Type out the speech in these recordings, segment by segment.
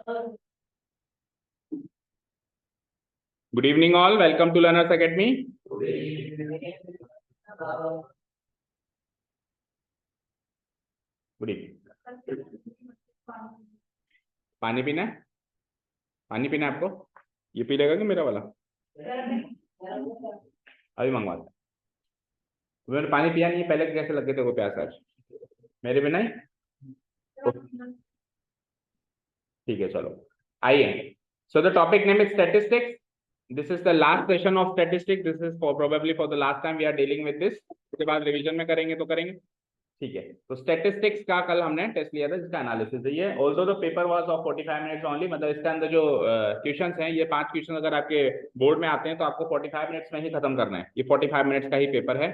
Good evening all, welcome to Learners Academy. Good evening. पानी पीना है? पानी पीना है आपको? ये पी लेगा कि मेरा वाला? अभी मंगवा दो। मैंने पानी पिया नहीं, पहले कैसे लग गए थे वो प्यास आज? मेरे बिना ही? ठीक है, चलो आइए। So the topic name is statistics. This is the last session of statistics. This is probably for the last time we are dealing with this. उसके बाद रिवीजन में करेंगे तो करेंगे, ठीक है। तो स्टैटिस्टिक्स का कल हमने टेस्ट लिया था, जिसका एनालिसिस है ये। Although the paper was of 45 minutes only, मतलब इसके अंदर जो क्वेश्चंस हैं, ये 5 क्वेश्चन अगर आपके बोर्ड में आते हैं तो आपको 45 मिनट्स में ही खत्म करना है। ये 45 मिनट्स का ही पेपर है।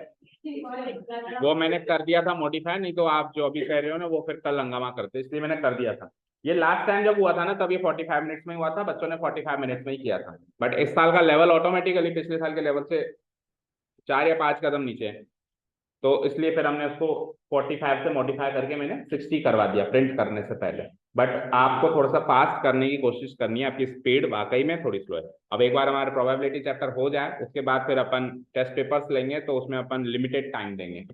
वो मैंने कर दिया था मॉडिफाई, नहीं तो आप जो अभी कह रहे हो ना वो फिर कल हंगामा करते, इसलिए मैंने कर दिया था। ये लास्ट टाइम जब हुआ था ना, तब ये 45 मिनट्स में हुआ था, बच्चों ने 45 मिनट्स में ही किया था। बट इस साल का लेवल ऑटोमेटिकली पिछले साल के लेवल से 4 या 5 कदम नीचे है, तो इसलिए फिर हमने उसको 45 से मॉडिफाई करके मैंने 60 करवा दिया प्रिंट करने से पहले। बट आपको थोड़ा सा फास्ट करने की कोशिश करनी है, आपकी स्पीड वाकई में थोड़ी स्लो है। अब एक बार हमारा प्रोबेबिलिटी चैप्टर हो जाए, उसके बाद फिर अपन टेस्ट पेपर्स लेंगे, तो उसमें अपन लिमिटेड टाइम देंगे।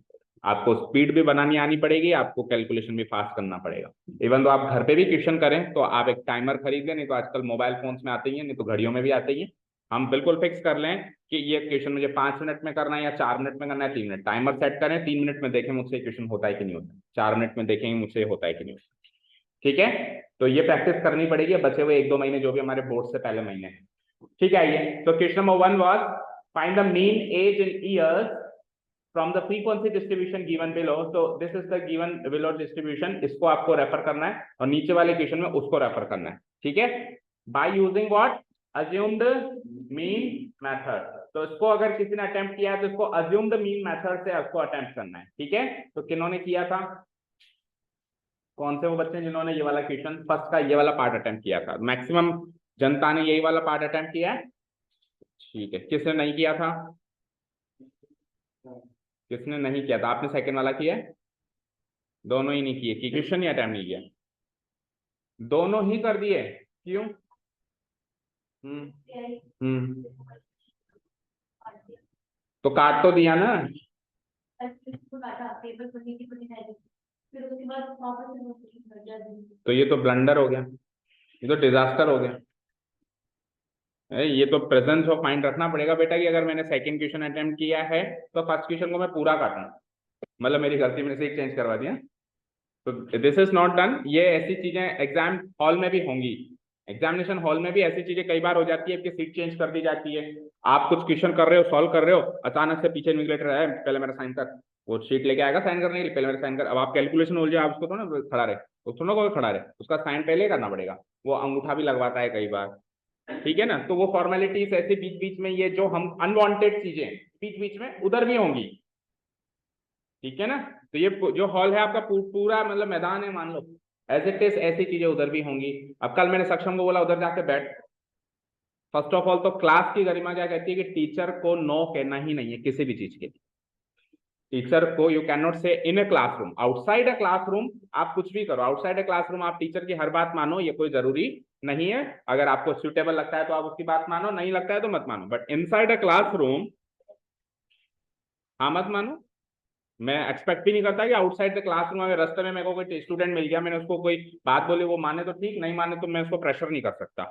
आपको स्पीड भी बनानी आनी पड़ेगी, आपको कैलकुलेशन भी फास्ट करना पड़ेगा। इवन तो आप घर पे भी क्वेश्चन करें तो आप एक टाइमर खरीद लें, नहीं तो आजकल मोबाइल फोन्स में आते ही हैं, नहीं तो घड़ियों में भी आते ही हैं। हम बिल्कुल फिक्स कर लें कि ये क्वेश्चन मुझे 5 मिनट में करना है या 4 मिनट में करना है, 3 मिनट टाइमर सेट करें, 3 मिनट में देखें मुझसे क्वेश्चन होता है कि नहीं होता, 4 मिनट में देखेंगे मुझसे होता है कि नहीं होता, ठीक है। तो ये प्रैक्टिस करनी पड़ेगी बचे हुए 1-2 महीने जो भी हमारे बोर्ड से पहले महीने, ठीक है। आइए, तो question number 1 was find the mean age in years from the frequency distribution given below. तो this is the given below distribution, इसको आपको रेफर करना है और नीचे वाले क्वेश्चन में उसको रेफर करना है, ठीक है। By using what? assumed mean method। तो इसको अगर किसी ने अटेम्प्ट किया है तो इसको assumed mean method से इसको अटेम्प्ट करना है, ठीक है। तो किन्होंने किया था? कौन से वो बच्चे जिन्होंने ये वाला क्वेश्चन फर्स्ट का ये वाला पार्ट अटेम्प्ट किया था? मैक्सिमम जनता ने यही वाला पार्ट अटेम्प्ट किया है, ठीक है। किसने नहीं किया था? किसने नहीं किया था? आपने सेकंड वाला किया है? दोनों ही नहीं किए कि क्वेश्चन ही अटेम्प्ट नहीं किया? दोनों ही कर दिए, क्यों? तो काट तो दिया ना। तो ये तो ब्लंडर हो गया, ये तो डिजास्टर हो गया। ये तो प्रेजेंस ऑफ माइंड रखना पड़ेगा बेटा कि अगर मैंने सेकंड क्वेश्चन अटेम्प्ट किया है तो फर्स्ट क्वेश्चन को मैं पूरा काटूं, मतलब मेरी गलती मैंने से एक चेंज करवा दिया, तो दिस इज नॉट डन। ये ऐसी चीजें एग्जाम हॉल में भी होंगी, एग्जामिनेशन हॉल में भी ऐसी चीजें कई बार हो जाती है कि सीट चेंज कर दी जाती है। आप कुछ क्वेश्चन कर रहे हो, सॉल्व कर रहे हो, अचानक से पीछे इन्विजिलेटर है, पहले मेरा साइन कर, वो शीट लेके आएगा साइन करने के लिए, पहले मेरा साइन कर। अब आप कैलकुलेशन हो जाए, आप उसको थोड़ा खड़ा रहे, तो थोड़ा कोई खड़ा रहे, उसका साइन पहले करना पड़ेगा, वो अंगूठा भी लगवाता है कई बार, ठीक है ना। तो वो फॉर्मेलिटीज ऐसे बीच बीच में, ये जो हम अनवांटेड चीजें बीच बीच में उधर भी होंगी, ठीक है ना। तो ये जो हॉल है आपका पूरा मतलब मैदान है, मान लो एज इट इज, ऐसी चीजें उधर भी होंगी। अब कल मैंने सक्षम को बोला उधर जाके बैठ। फर्स्ट ऑफ ऑल तो क्लास की गरिमा क्या कहती है कि टीचर को नो कहना ही नहीं है किसी भी चीज के लिए। टीचर को you can not say in a classroom, outside a classroom आप कुछ भी करो, आउटसाइड अ क्लासरूम आप टीचर की हर बात मानो, ये कोई जरूरी नहीं है। अगर आपको सुटेबल लगता है तो आप उसकी बात मानो, नहीं लगता है तो मत मानो, बट इनसाइड अ क्लासरूम हाँ मत मानो। मैं एक्सपेक्ट भी नहीं करता कि आउटसाइड द क्लासरूम में रास्ते में मेरे को कोई स्टूडेंट मिल गया, मैंने उसको कोई बात बोली, वो माने तो ठीक, नहीं माने तो मैं उसको प्रेशर नहीं कर सकता,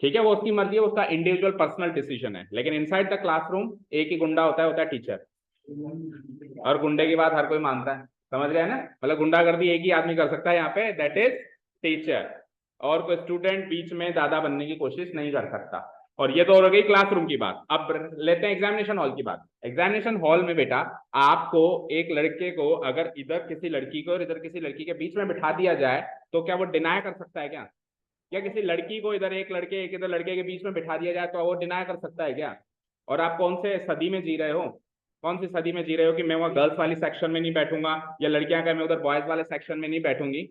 ठीक है। वो उसकी मर्जी है, उसका इंडिविजुअल पर्सनल डिसीजन है। लेकिन इनसाइड द क्लासरूम एक ही गुंडा होता है टीचर, और गुंडे की बात हर कोई मानता है, समझ गए ना। मतलब गुंडागर्दी एक ही आदमी कर सकता है यहाँ पे, दैट इज टीचर, और कोई स्टूडेंट बीच में दादा बनने की कोशिश नहीं कर सकता। और ये तो हो गई क्लासरूम की बात। अब लेते हैं एग्जामिनेशन हॉल की बात। एग्जामिनेशन हॉल में बेटा आपको एक लड़के को अगर इधर किसी लड़की को और इधर किसी लड़की के बीच में बिठा दिया जाए तो क्या वो डिनाई कर सकता है क्या? या किसी लड़की को इधर एक लड़के एक इधर लड़के के बीच में बिठा दिया जाए तो वो डिनाई कर सकता है क्या? और आप कौन से सदी में जी रहे हो, कौन सी सदी में जी रहे हो कि मैं वहां गर्ल्स वाली सेक्शन में नहीं बैठूंगा, या लड़कियां का मैं उधर बॉयज वाले सेक्शन में नहीं बैठूंगी।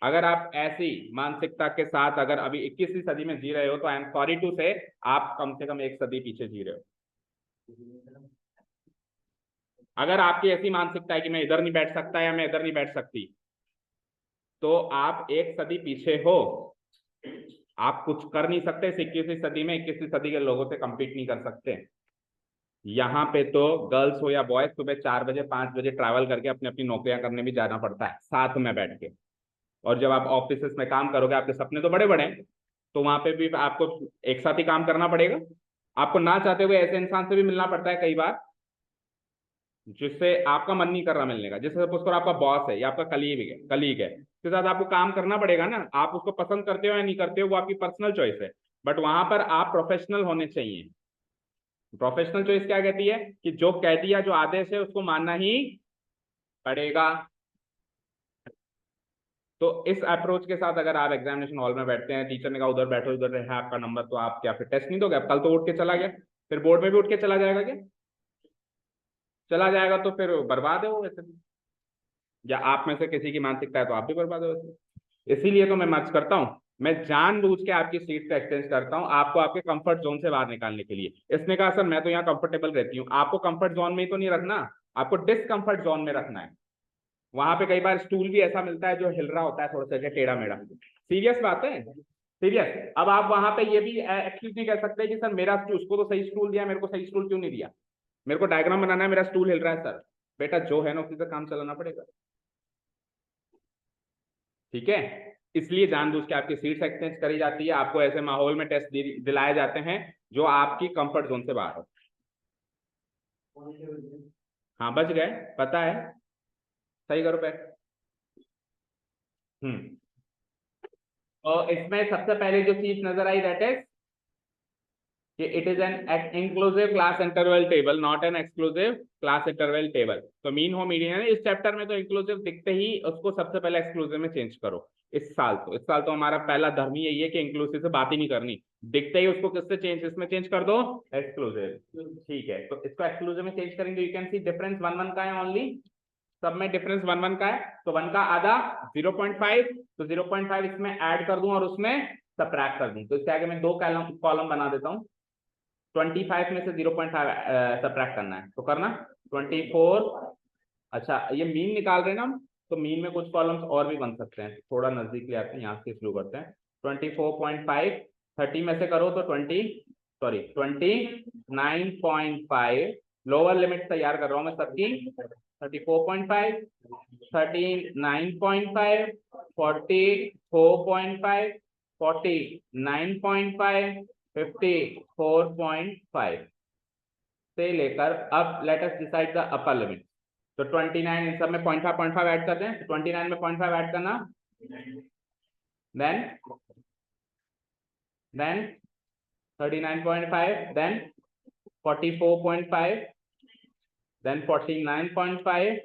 अगर आप ऐसी मानसिकता के साथ अगर अभी 21वीं सदी में जी रहे हो तो आई एम सॉरी टू से आप कम से कम एक सदी पीछे जी रहे हो। अगर आपकी ऐसी मानसिकता है कि मैं इधर नहीं बैठ सकता या मैं इधर नहीं बैठ सकती, तो आप एक सदी पीछे हो। आप कुछ कर नहीं सकते इस 21वीं सदी में, 21वीं सदी के लोगों से कम्पीट नहीं कर सकते। यहाँ पे तो गर्ल्स हो या बॉयज सुबह 4 बजे 5 बजे ट्रैवल करके अपनी अपनी नौकरियां करने भी जाना पड़ता है साथ में बैठ के। और जब आप ऑफिस में काम करोगे, आपके सपने तो बड़े बड़े हैं, तो वहां पे भी आपको एक साथ ही काम करना पड़ेगा। आपको ना चाहते हुए ऐसे इंसान से भी मिलना पड़ता है कई बार जिससे आपका मन नहीं कर रहा मिलने का। जैसे सपोज करो आपका बॉस है या आपका कलीग है उसके साथ आपको काम करना पड़ेगा ना, आप उसको पसंद करते हो या नहीं करते हो वो आपकी पर्सनल चॉइस है, बट वहां पर आप प्रोफेशनल होने चाहिए। प्रोफेशनल चॉइस क्या कहती है कि जो कह दिया, जो आदेश है उसको मानना ही पड़ेगा। तो इस अप्रोच के साथ अगर आप एग्जामिनेशन हॉल में बैठते हैं, टीचर ने कहा उधर बैठो, उधर है आपका नंबर, तो आप क्या फिर टेस्ट नहीं दोगे? आप कल तो उठ के चला गया, फिर बोर्ड में भी उठ के चला जाएगा क्या? चला जाएगा तो फिर बर्बाद है वो वैसे भी। या आप में से किसी की मानसिकता है तो आप भी बर्बाद हो वैसे। इसीलिए तो मैं मर्ज करता हूँ, मैं जानबूझ के आपकी सीट का एक्सचेंज करता हूँ आपको आपके कंफर्ट जोन से बाहर निकालने के लिए। इसने कहा सर मैं तो यहाँ कंफर्टेबल रहती हूँ, आपको कंफर्ट जोन में ही तो नहीं रखना, आपको डिसकंफर्ट जोन में रखना है। वहां पे कई बार स्टूल भी ऐसा मिलता है जो हिल रहा होता है थोड़ा सा टेढ़ा मेढ़ा, सीरियस बात है, सीरियस। अब आप वहां पे ये भी एक्सक्यूज नहीं कर सकते कि सर मेरा स्टूल, उसको तो सही स्टूल दिया, मेरे को सही स्टूल क्यों नहीं दिया? मेरे को डायग्राम बनाना है, मेरा स्टूल हिल रहा है सर। बेटा जो है ना उसी से काम चलाना पड़ेगा, ठीक है? इसलिए जानबूझ के आपकी सीट्स एक्सचेंज करी जाती है, आपको ऐसे माहौल में टेस्ट दिलाए जाते हैं जो आपकी कंफर्ट जोन से बाहर हो। हाँ बच गए, पता है, सही करो पैर। और इसमें सबसे पहले जो चीज नजर आई दैट इज कि it is an inclusive class interval table, not an exclusive class interval table. तो मीन हो मीडियन है, इस चैप्टर में तो इंक्लूसिव दिखते ही उसको सबसे पहले एक्सक्लूसिव में चेंज करो। इस साल तो हमारा पहला धर्म ही यही है कि इंक्लूसिव से बात ही नहीं करनी, दिखते ही उसको किससे चेंज, इसमें चेंज कर दो, एक्सक्लूसिव। ठीक है, तो इसको एक्सक्लूसिव में चेंज करेंगे, यू कैन सी डिफरेंस 1 1 का है ओनली, सब में डिफरेंस 1 1 का है, तो 1 का आधा 0.5, तो 0.5 इसमें ऐड कर दूं और उसमें सबट्रैक्ट कर दूं, तो इसके आगे मैं 2 कॉलम बना देता हूं। 25 में से 0.5 सबट्रैक्ट करना है, तो करना 24। अच्छा ये मीन निकाल रहे हैं ना हम, तो मीन में कुछ कॉलम्स और भी बन सकते हैं, थोड़ा नजदीक ले आते हैं, यहाँ से शुरू करते हैं। 24.5 30 में से करो तो 29.5, लोअर लिमिट तैयार कर रहा हूँ मैं सबकी। 34.5, 39.5, 44.5, 49.5, 54.5 से लेकर अब let us decide the upper limit. तो 29 इन सब में 0.5 ऐड कर दें, तो 29 में 0.5 ऐड करना, then 39.5, then 44.5, then 49.5,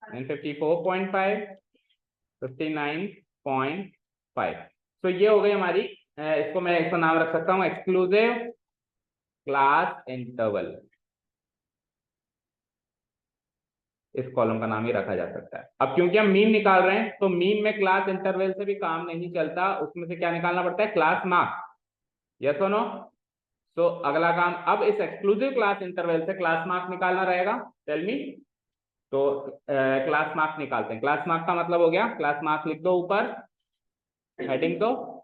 then 54.5, 59.5। तो ये हो गई हमारी, इसको मैं इसका नाम रख सकता हूँ एक्सक्लूसिव क्लास इंटरवल, इस कॉलम का नाम ही रखा जा सकता है। अब क्योंकि हम मीन निकाल रहे हैं तो मीन में क्लास इंटरवल से भी काम नहीं चलता, उसमें से क्या निकालना पड़ता है, क्लास मार्क्स। यस और नो? तो अगला काम अब इस एक्सक्लूसिव क्लास इंटरवल से क्लास मार्क्स निकालना रहेगा, टेल मी। तो क्लास मार्क्स निकालते हैं। क्लास मार्क्स का मतलब हो गया, क्लास मार्क्स लिख दो ऊपर हेडिंग तो,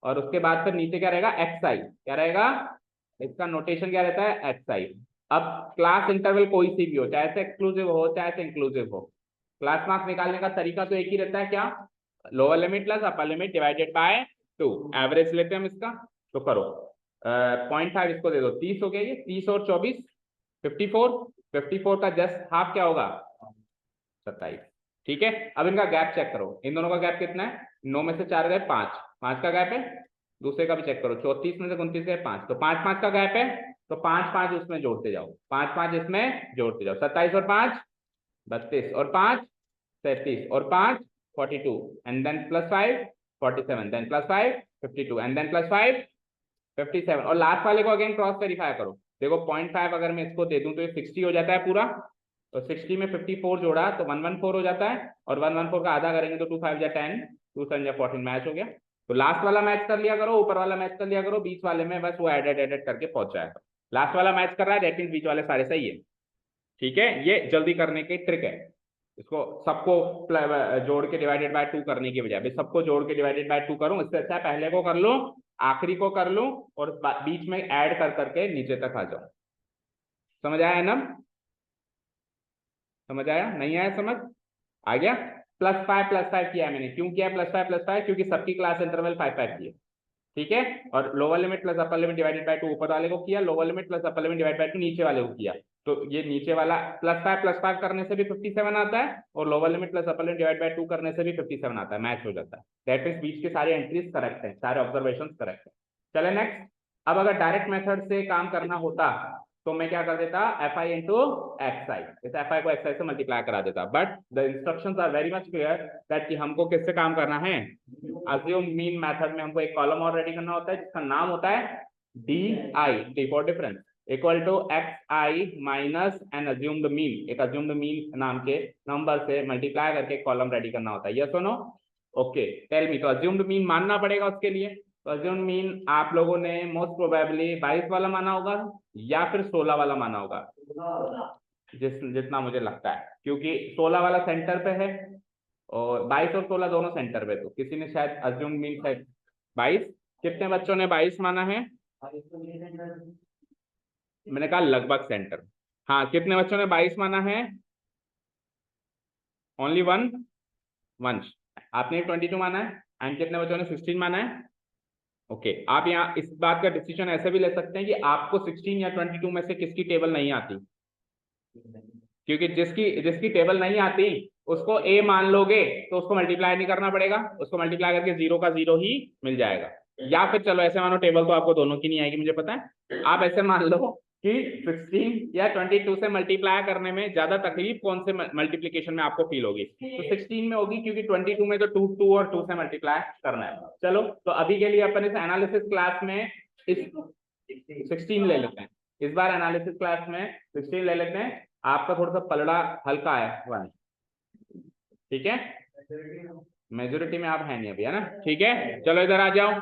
और उसके बाद फिर नीचे क्या रहेगा, एक्स आई, क्या रहेगा, इसका नोटेशन क्या रहता है, एक्स आई। अब क्लास इंटरवल कोई सी भी हो, चाहे से एक्सक्लूसिव हो चाहे से इंक्लूसिव हो, क्लास मार्क्स निकालने का तरीका तो एक ही रहता है, क्या, lower limit plus upper limit divided by 2, average लेते हैं हम इसका। तो करो 0.5 इसको दे दो, 30 हो गया ये, 30 और 24 54, 54 का जस्ट हाफ क्या होगा, 27। ठीक है, अब इनका गैप चेक करो, इन दोनों का गैप कितना है, 9 में से 4 गए 5, 5 का गैप है। दूसरे का भी चेक करो, 34 में से 29 गए 5, तो 5 5 का गैप है, तो 5 5 उसमें जोड़ते जाओ, 5 5 इसमें जोड़ते जाओ, 27 और 5 32 और 5 33 और 5 42, and then plus 5 47, then plus 5 52, and then plus 5 57, और लास्ट वाले को अगेन क्रॉस वेरीफाई करो। देखो 0.5 अगर मैं इसको दे दूं तो ये 60 हो जाता है पूरा, तो 60 में 54 जोड़ा तो 114 हो जाता है, और 114 का आधा करेंगे तो 2 5 जा 10, 2 7 जा 14 मैच हो गया। तो लास्ट वाला मैच कर लिया करो, ऊपर वाला मैच कर लिया करो, बीच वाले में बस वो एडेड करके पहुंच जाएगा। लास्ट वाला मैच कर रहा है, दैट मींस बीच वाले सारे सही है। ठीक है, ये जल्दी करने की ट्रिक है, इसको सबको जोड़ के डिवाइडेड बाय 2 करने की बजाय भाई सबको जोड़ के डिवाइडेड बाय 2 करूं, इससे अच्छा पहले को कर लूं, आखिरी को कर लूं और बीच में ऐड कर करके नीचे तक आ जाऊं। समझ आया ना? समझ आया? नहीं आया समझ? आ गया? +5 किया है मैंने। क्यों किया है +5 क्योंकि सबकी क्लास इंटरवल 5 किया, ठीक है। और lower limit plus upper limit divided by 2 ऊपर वाले को किया, lower limit plus upper limit divided by 2 नीचे वाले को किया। तो ये नीचे वाला +5 करने से भी 57 आता है और lower limit plus upper limit divide by 2 करने से भी 57 आता है, मैच हो जाता है। दैट मींस बीच के सारे एंट्रीज करेक्ट है, सारे ऑब्जर्वेशन करेक्ट है। चले नेक्स्ट। अब अगर डायरेक्ट मेथड से काम करना होता तो मैं क्या कर देता, fi इंटू xi, इस fi को xi से मल्टीप्लाई करा देता। But the instructions are very much clear that कि हमको किससे काम करना है, अज्यूम मीन मेथड में हमको एक कॉलम और रेडी करना होता है जिसका नाम होता है di, for difference, equal to xi minus an assumed mean, एक अज्यूम्ड मीन नाम के नंबर से मल्टीप्लाई करके एक कॉलम रेडी करना होता है। यस और नो? Okay, tell me. तो अज्यूम्ड मीन मानना पड़ेगा उसके लिए। तो अज्यूम्ड मीन आप लोगों ने मोस्ट प्रोबेबली 22 वाला माना होगा या फिर 16 वाला माना होगा, जितना मुझे लगता है, क्योंकि 16 वाला सेंटर पे है और 22 और 16 दोनों सेंटर पे। तो किसी ने शायद अज्यूम्ड मीन शायद 22, कितने बच्चों ने 22 माना है? मैंने कहा लगभग सेंटर। हाँ, कितने बच्चों ने 22 माना है? ओनली वन वंश। आपने 22 माना है एंड कितने बच्चों ने 16 माना है? ओके, आप यहाँ इस बात का डिसीजन ऐसे भी ले सकते हैं कि आपको 16 या 22 में से किसकी टेबल नहीं आती, क्योंकि जिसकी जिसकी टेबल नहीं आती उसको ए मान लोगे तो उसको मल्टीप्लाई नहीं करना पड़ेगा, उसको मल्टीप्लाई करके 0 का 0 ही मिल जाएगा। या फिर चलो ऐसे मानो, टेबल तो आपको दोनों की नहीं आएगी मुझे पता है, आप ऐसे मान लो कि 16 या 22 से मल्टीप्लाई करने में ज्यादा तकलीफ कौन से मल्टीप्लीकेशन में आपको फील होगी, तो 16 में होगी, क्योंकि 22 में तो 2 और 2 से मल्टीप्लाई करना है। चलो, तो अभी के लिए अपन इस एनालिसिस क्लास में इस 16 ले लेते हैं, इस बार एनालिसिस क्लास में 16 ले लेते हैं। आपका थोड़ा सा पलड़ा हल्का है 1, ठीक है। मेजोरिटी में आप है नहीं अभी, है ना, ठीक है। चलो इधर आ जाओ।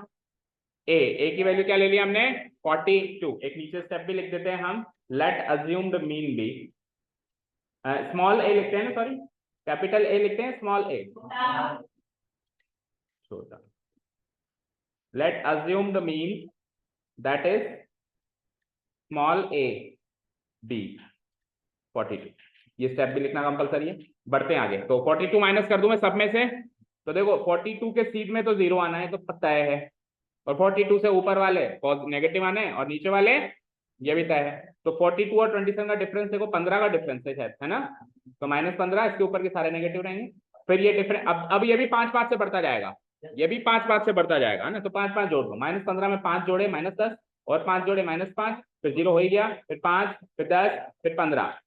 ए की वैल्यू क्या ले लिया हमने? 42। एक नीचे स्टेप भी लिख देते हैं हम, let assumed mean be, small A लिखते हैं ना, सॉरी कैपिटल ए लिखते हैं, स्मॉल ए छोटा। Let assumed mean that is small a be 42। ये स्टेप भी लिखना कंपलसरी है। बढ़ते हैं आगे। तो 42 माइनस कर दूं मैं सब में से, तो देखो 42 के सीध में तो 0 आना है, तो पता है, और 42 से ऊपर वाले नेगेटिव आने हैं और नीचे वाले ये भी तय है। तो 42 और 27 का डिफरेंस देखो 15 का डिफरेंस है शायद, है ना, तो -15, इसके ऊपर के सारे नेगेटिव रहेंगे। फिर ये डिफरेंस अब ये भी 5 से बढ़ता जाएगा, ये भी 5 से बढ़ता जाएगा, है ना। तो 5 जोड़ दो, -15 में 5 जोड़े -10 और 5 जोड़े -5, फिर 0 हो ही गया, फिर 5, फिर 10, फिर 15,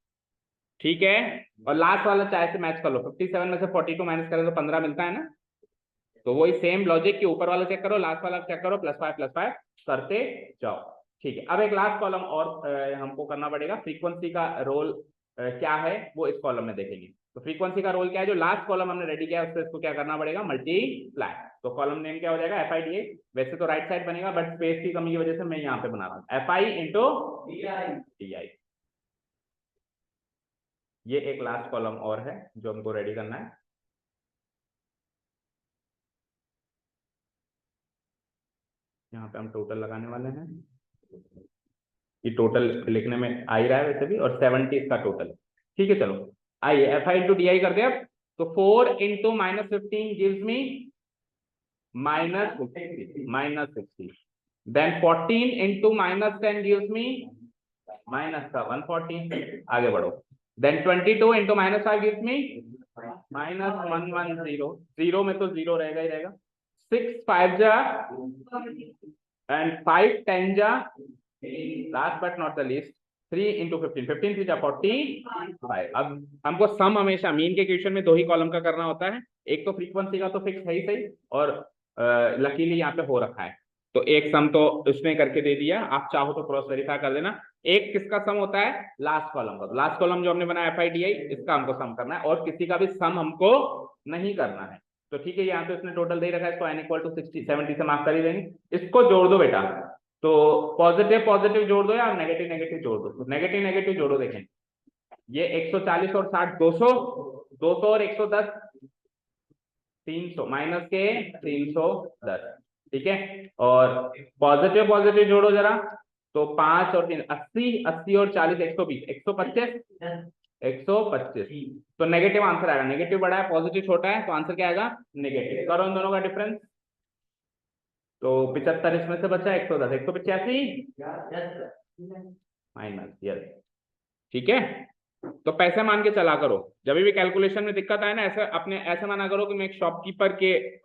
ठीक है। और लास्ट वाला चाहे से मैच कर लो, 57 में से 42 माइनस करें तो 15 मिलता है ना। तो वही सेम लॉजिक के ऊपर वाला चेक करो, लास्ट वाला चेक करो, +5 करते जाओ, ठीक है। अब एक लास्ट कॉलम और हमको करना पड़ेगा, फ्रीक्वेंसी का रोल क्या है वो इस कॉलम में देखेंगे। तो फ्रीक्वेंसी का रोल क्या है, जो लास्ट कॉलम हमने रेडी किया है उससे इसको क्या करना पड़ेगा, मल्टीप्लाई। तो कॉलम नेम क्या हो जाएगा, FI वैसे तो राइट साइड बनेगा बट स्पेस की कमी की वजह से मैं यहाँ पे बना रहा हूँ, FI इंटू DI। ये एक लास्ट कॉलम और है जो हमको रेडी करना है। यहाँ पे हम टोटल लगाने वाले हैं, ये टोटल लिखने में आ ही रहा है वैसे भी, और 70 इसका टोटल, ठीक है। चलो आइए FI इंटू DI कर दे अब। तो 4 into -15 gives me -60, then 14 into -10 gives me -140। आगे बढ़ो। देन 22 इंटू -5 गिव्स मी -110, 0 में तो 0 रहेगा ही रहेगा। 6 5 जा एंड 5 10 जा, last but not the least 3 into 15, 15 3 जा 45। अब हमको सम हमेशा मीन के क्वेश्चन में 2 ही कॉलम का करना होता है, एक तो फ्रीक्वेंसी का तो फिक्स है ही सही, और लकीली यहाँ पे हो रखा है, तो एक सम तो उसने करके दे दिया, आप चाहो तो क्रॉस वेरीफाई कर देना। एक किसका सम होता है, लास्ट कॉलम का। लास्ट कॉलम जो हमने बनाया FI DI, इसका हमको सम करना है, और किसी का भी सम हमको नहीं करना है। तो ठीक है, यहाँ पे उसने टोटल दे रखा है, इसको n = 60 70 से मार्क कर ही देंगे। इसको जोड़ दो बेटा, तो पॉजिटिव पॉजिटिव जोड़ दो या नेगेटिव नेगेटिव जोड़ दो। तो नेगेटिव नेगेटिव जोड़ो, देखें ये 140 और 60 200, 200 और 110 300 माइनस के 310, ठीक है। और पॉजिटिव पॉजिटिव जोड़ो जरा, तो 5 और 3 80, 80 और 40 120, 125, 125। तो नेगेटिव आंसर आएगा, नेगेटिव बड़ा है पॉजिटिव छोटा है, तो आंसर क्या आएगा नेगेटिव। करो इन दोनों का डिफरेंस, तो 75 इसमें से बचा 110, 185 माइनस, यस, ठीक है। तो पैसे मान के चला करो, जब भी कैलकुलेशन में दिक्कत आए ना, ऐसे अपने ऐसे माना करो कि मैं एक शॉपकीपर के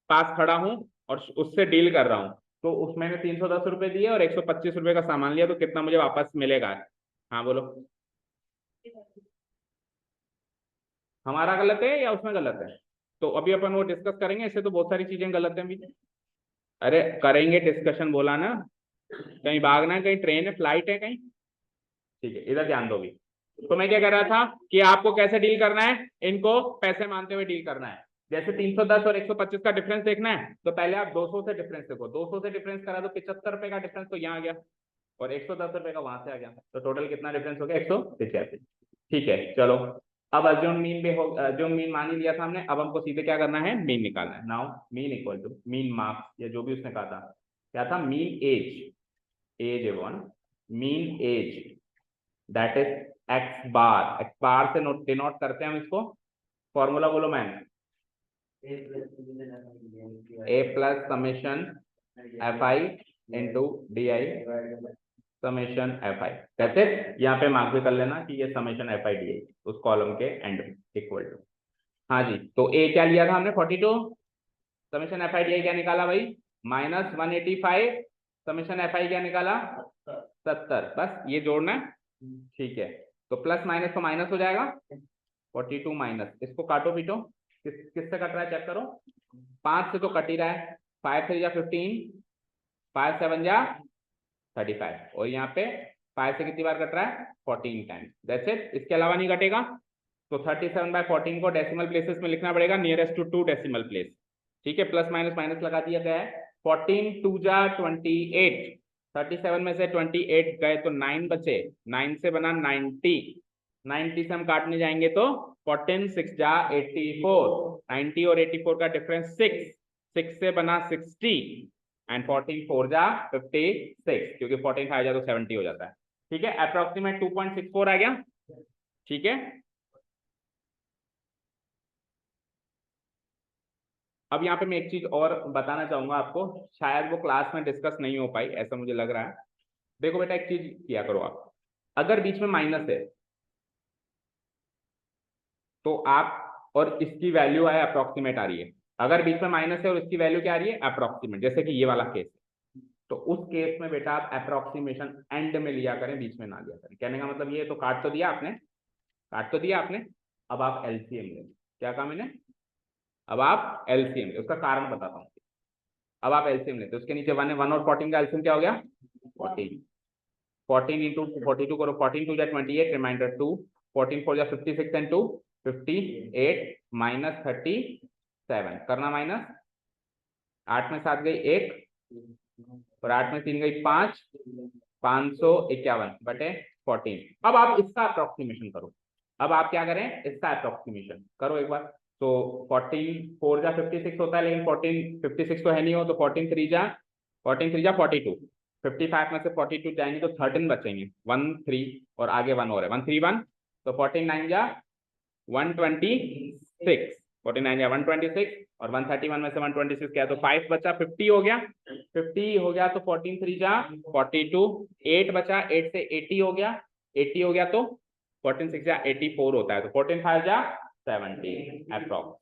पास खड़ा हूं और उससे डील कर रहा हूं, तो उस मैंने 310 रुपए दिए और 125 रुपए का सामान लिया, तो कितना मुझे वापस मिलेगा? हाँ बोलो, हमारा गलत है या उसमें गलत है? तो अभी अपन वो डिस्कस करेंगे, इससे तो बहुत सारी चीजें गलत हैं भी। अरे करेंगे डिस्कशन, बोला ना, कहीं भागना है, कहीं ट्रेन है, फ्लाइट है कहीं, ठीक है, इधर ध्यान दो भी। तो मैं क्या कर रहा था कि आपको कैसे डील करना है, इनको पैसे मानते हुए डील करना है। जैसे 310 और 125 का डिफरेंस देखना है, तो पहले आप 200 से डिफरेंस देखो, 200 से डिफरेंस करा तो 75 रुपए का डिफरेंस तो यहाँ आ गया, और 110 रुपए का वहां से आ गया, तो टोटल कितना डिफरेंस हो गया? 185, ठीक है। चलो, अब अज्यूम मीन भी हो, अज्यूम मीन मान ही लिया था हमने, अब हमको सीधे क्या करना है, मीन निकालना है। Now mean equal to mean marks, या जो भी उसने कहा था, क्या था, mean age, age one, mean age that is X bar, X bar से नोट डिनोट करते हैं हम इसको, फॉर्मूला बोलो ma'am, A plus summation F I into D I summation F I. कैसे? यहाँ पे मार्क भी कर लेना कि ये summation F I D I उस कॉलम के एंड में इक्वल टू, हाँ जी। तो ए क्या लिया था हमने 42, समेशन एफ आई डी आई क्या निकाला भाई, माइनस 185, समेशन एफ आई क्या निकाला 70, बस ये जोड़ना है, ठीक है। तो प्लस माइनस तो माइनस हो जाएगा, 42 माइनस, इसको काटो पीटो, किससे कट रहा है चेक करो, 5 से तो कट ही रहा है, 5 3 जा 15, 5 7 जा 35, और यहाँ पे 5 से कितनी बार कट रहा है, 14 टाइम्स, दैट्स इट, इसके अलावा नहीं कटेगा। तो 37/14 को डेसिमल प्लेसेस में लिखना पड़ेगा, नियरेस्ट टू 2 डेसिमल प्लेस, ठीक है। प्लस माइनस माइनस लगा दिया गया है, 14 2 जा 28, 37 में से 28 गए तो 9 बचे, 9 से बना 90, 90 से हम काटने जाएंगे तो 14 6 जा 84, 90 और 84 का डिफरेंस 6, 6 से बना 60, एंड 14 4 जा 56, क्योंकि 14 5 जा तो 70 हो जाता है, ठीक है। अप्रोक्सीमेट 2.64 आ गया, ठीक है। अब यहाँ पे मैं एक चीज और बताना चाहूंगा आपको, शायद वो क्लास में डिस्कस नहीं हो पाई, ऐसा मुझे लग रहा है। देखो बेटा, एक चीज किया करो आप, अगर बीच में माइनस है तो आप, और इसकी वैल्यू है अप्रोक्सीमेट आ रही है, अगर बीच में माइनस है और इसकी वैल्यू क्या आ रही है, अप्रोक्सीमेट, जैसे कि ये वाला केस है, तो उस केस में बेटा आप अप्रोक्सीमेशन एंड में लिया करें, बीच में ना लिया करें। कहने का मतलब ये, तो काट तो दिया आपने, काट तो दिया आपने, अब आप एलसीएम लें। क्या कहा मैंने? अब आप एलसीएम ले, उसका कारण बताता हूँ। अब आप एलसीएम लेते, उसके नीचे 1 है, 1 और 14 का एलसीएम क्या हो गया, 14, 14 इंटू 42 करो, 14 2 जा 28, रिमाइंडर 2, 14 4 जा 56 एंड 2 58 माइनस 37, करना माइनस, 8 में 7 गई 1, और 8 में 3 गई 5, 551 बटे 14। अब आप इसका अप्रोक्सीमेशन करो, अब आप क्या करें, इसका अप्रोक्सीमेशन करो एक बार। तो 14 4 जा 56 होता है, लेकिन 14 56 तो है नहीं, हो तो 14 3 जा 42, 55 में से 42 जाएंगे तो 13 बचेंगे, 1 3 और आगे 1 और है, 1 3 1, तो 14 9 जा 126, 49 या 126, और 131 में से 126 क्या, तो 5 बचा, 50 हो गया, 50 हो गया, तो 14 3 जा 42, 8 बचा, 8 से 80 हो गया, 80 हो गया तो 14 6 जा 84 होता है, तो 14 5 जा 70 अप्रॉक्स,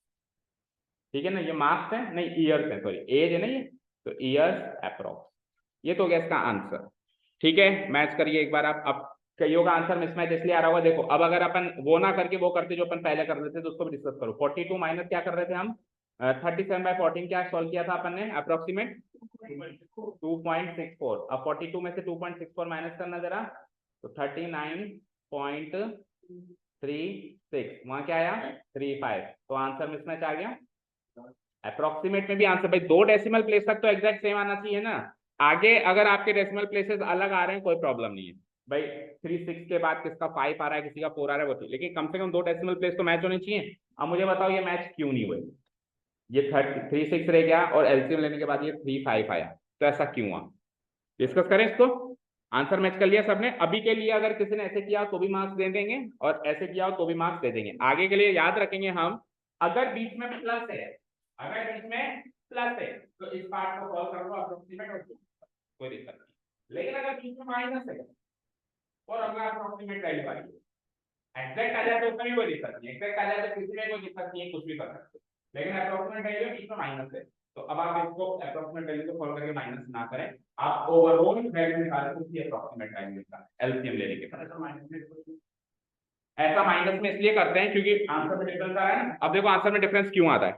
ठीक है ना। ये मार्क्स है नहीं, ईयर्स है, सॉरी एज है ना ये, तो ईयर्स अप्रॉक्स, ये तो हो गया इसका आंसर, ठीक है। मैच करिए एक बार आप। अब कईयों का आंसर मिसमैच इसलिए आ रहा होगा, देखो अब अगर अपन वो ना करके वो करते जो अपन पहले कर रहे थे, तो उसको भी डिस्कस करो। 42 माइनस क्या कर रहे थे हम, 37/14 क्या सॉल्व किया था अपन ने, अप्रोक्सीमेट 2.64, अब 42 में से 2.64 माइनस करना जरा, तो 39.36, वहां क्या आया 35, तो आंसर मिसमैच आ गया। अप्रोक्सीमेट में भी आंसर भाई 2 डेसिमल प्लेस तक तो एग्जैक्ट सेम आना चाहिए ना, आगे अगर आपके डेसिमल प्लेसेस अलग आ रहे हैं कोई प्रॉब्लम नहीं है, भाई 3 6 के बाद किसका 5 आ रहा है, किसी का 4 आ रहा है, वो थी, लेकिन कम से कम 2 डेसिमल प्लेस तो मैच होने चाहिए। अब मुझे बताओ ये मैच क्यों नहीं हुए, ये 3 6 रह गया और एलसीएम लेने के बाद ये 3 5 आया, तो ऐसा क्यों हुआ, डिस्कस करें इसको। आंसर मैच कर लिया सबने, अभी के लिए अगर किसी ने ऐसे किया तो भी मार्क्स दे देंगे और ऐसे किया हो तो भी मार्क्स दे देंगे। आगे के लिए याद रखेंगे हम, अगर बीच में प्लस है, अगर बीच में प्लस है तो इस पार्ट को सॉल्व कर लो अप्रोक्सीमेट, कोई दिक्कत नहीं। लेकिन अगर बीच में माइनस है और अगला अप्रोक्सीमेट वैल्यू आ रही है, एग्जैक्ट आ जाए तो उसमें भी कोई दिक्कत नहीं, एग्जैक्ट आ जाए तो किसी में कोई दिक्कत नहीं है, कुछ भी कर सकते हो, लेकिन अप्रोक्सीमेट वैल्यू बीच में माइनस है, तो अब आप इसको अप्रोक्सीमेट वैल्यू को सॉल्व करके माइनस ना करें, आप ओवरऑल वैल्यू निकालें तो उसकी अप्रोक्सीमेट वैल्यू निकालें एलसीएम लेने के बाद। ऐसा माइनस में इसलिए करते हैं क्योंकि आंसर में डिफरेंस आ रहा है ना। अब देखो आंसर में डिफरेंस क्यों आता है,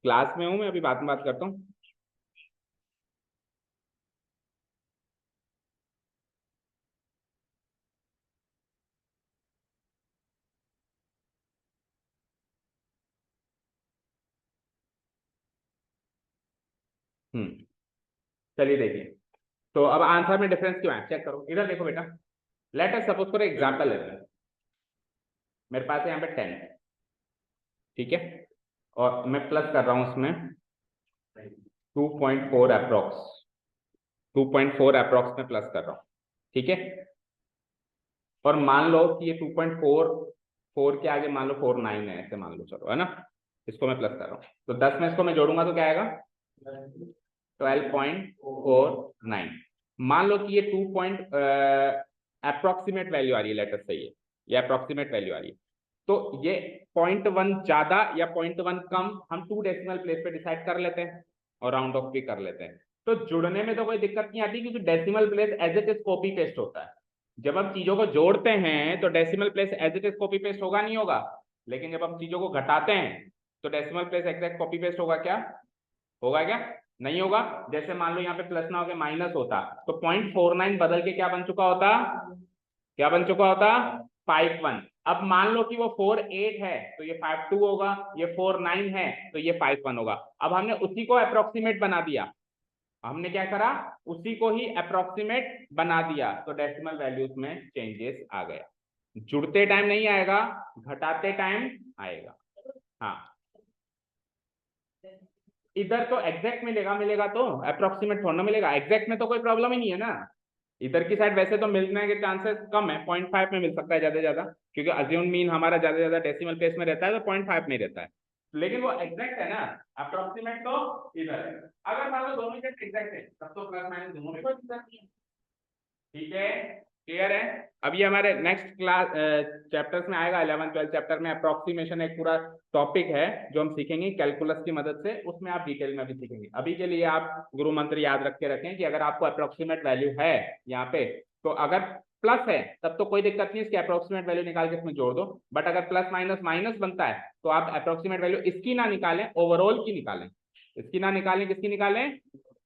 क्लास में हूं मैं, अभी बात में बात करता हूँ। चलिए देखिए, तो अब आंसर में डिफरेंस क्यों है चेक करो, इधर देखो बेटा, लेट अस सपोज करो एग्जांपल लेते हैं, मेरे पास है यहाँ पे 10, ठीक है, और मैं प्लस कर रहा हूँ उसमें 2.4 अप्रोक्स, 2.4 अप्रोक्स में प्लस कर रहा हूँ, ठीक है, और मान लो कि ये 2.4 4 के आगे मान लो 49 है, ऐसे मान लो, चलो है ना, इसको मैं प्लस कर रहा हूँ, तो 10 में इसको मैं जोड़ूंगा तो क्या आएगा 12.49। मान लो कि ये 2 अप्रोक्सीमेट वैल्यू आ रही है, लेटर सही है, ये अप्रोक्सीमेट वैल्यू आ रही है, तो ये 0.1 ज्यादा या 0.1 कम हम 2 डेसिमल प्लेस पे डिसाइड कर लेते हैं और राउंड ऑफ भी कर लेते हैं, तो जुड़ने में तो कोई दिक्कत नहीं आती क्योंकि decimal place as it is copy paste होता है। जब हम चीजों को जोड़ते हैं तो decimal place as it is copy paste होगा नहीं होगा, लेकिन जब हम चीजों को घटाते हैं तो decimal place exact copy paste होगा क्या, होगा क्या, नहीं होगा। जैसे मान लो यहाँ पे प्लस ना होकर माइनस होता तो 0.49 बदल के क्या बन चुका होता, क्या बन चुका होता 51। अब मान लो कि वो 48 है तो ये 52 होगा, ये 49 है तो ये 51 होगा। अब हमने उसी को अप्रोक्सीमेट बना दिया, हमने क्या करा उसी को ही अप्रोक्सीमेट बना दिया, तो डेसिमल वैल्यूज में चेंजेस आ गया, जुड़ते टाइम नहीं आएगा, घटाते टाइम आएगा। हाँ, इधर तो एग्जैक्ट मिलेगा, मिलेगा तो अप्रोक्सीमेट थोड़ा ना मिलेगा, एग्जैक्ट में तो कोई प्रॉब्लम ही नहीं है ना। इधर की साइड वैसे तो मिलने के चांसेस कम है, 0.5 में मिल सकता है ज्यादा ज्यादा, क्योंकि अज्यूम मीन हमारा ज्यादा ज्यादा डेसिमल प्लेस में रहता है तो 0.5 में रहता है, लेकिन वो एग्जैक्ट है ना, अप्रोक्सीमेट तो इधर है। अगर मान लो दोनों एग्जैक्ट है तब तो प्लस माइनस दोनों में कोई दिक्कत नहीं है, ठीक है, क्लियर है। अब ये हमारे नेक्स्ट क्लास चैप्टर्स में आएगा, 11 12 चैप्टर में अप्रोक्सीमेशन एक पूरा टॉपिक है जो हम सीखेंगे कैलकुलस की मदद से, उसमें आप डिटेल में भी सीखेंगे। अभी के लिए आप गुरु मंत्र याद रख के रखें कि अगर आपको अप्रोक्सीमेट वैल्यू है यहाँ पे, तो अगर प्लस है तब तो कोई दिक्कत नहीं, इसकी अप्रोक्सीमेट वैल्यू निकाल के इसमें जोड़ दो, बट अगर प्लस माइनस माइनस बनता है तो आप अप्रोक्सीमेट वैल्यू इसकी ना निकालें, ओवरऑल की निकालें, इसकी ना निकालें, किसकी निकालें,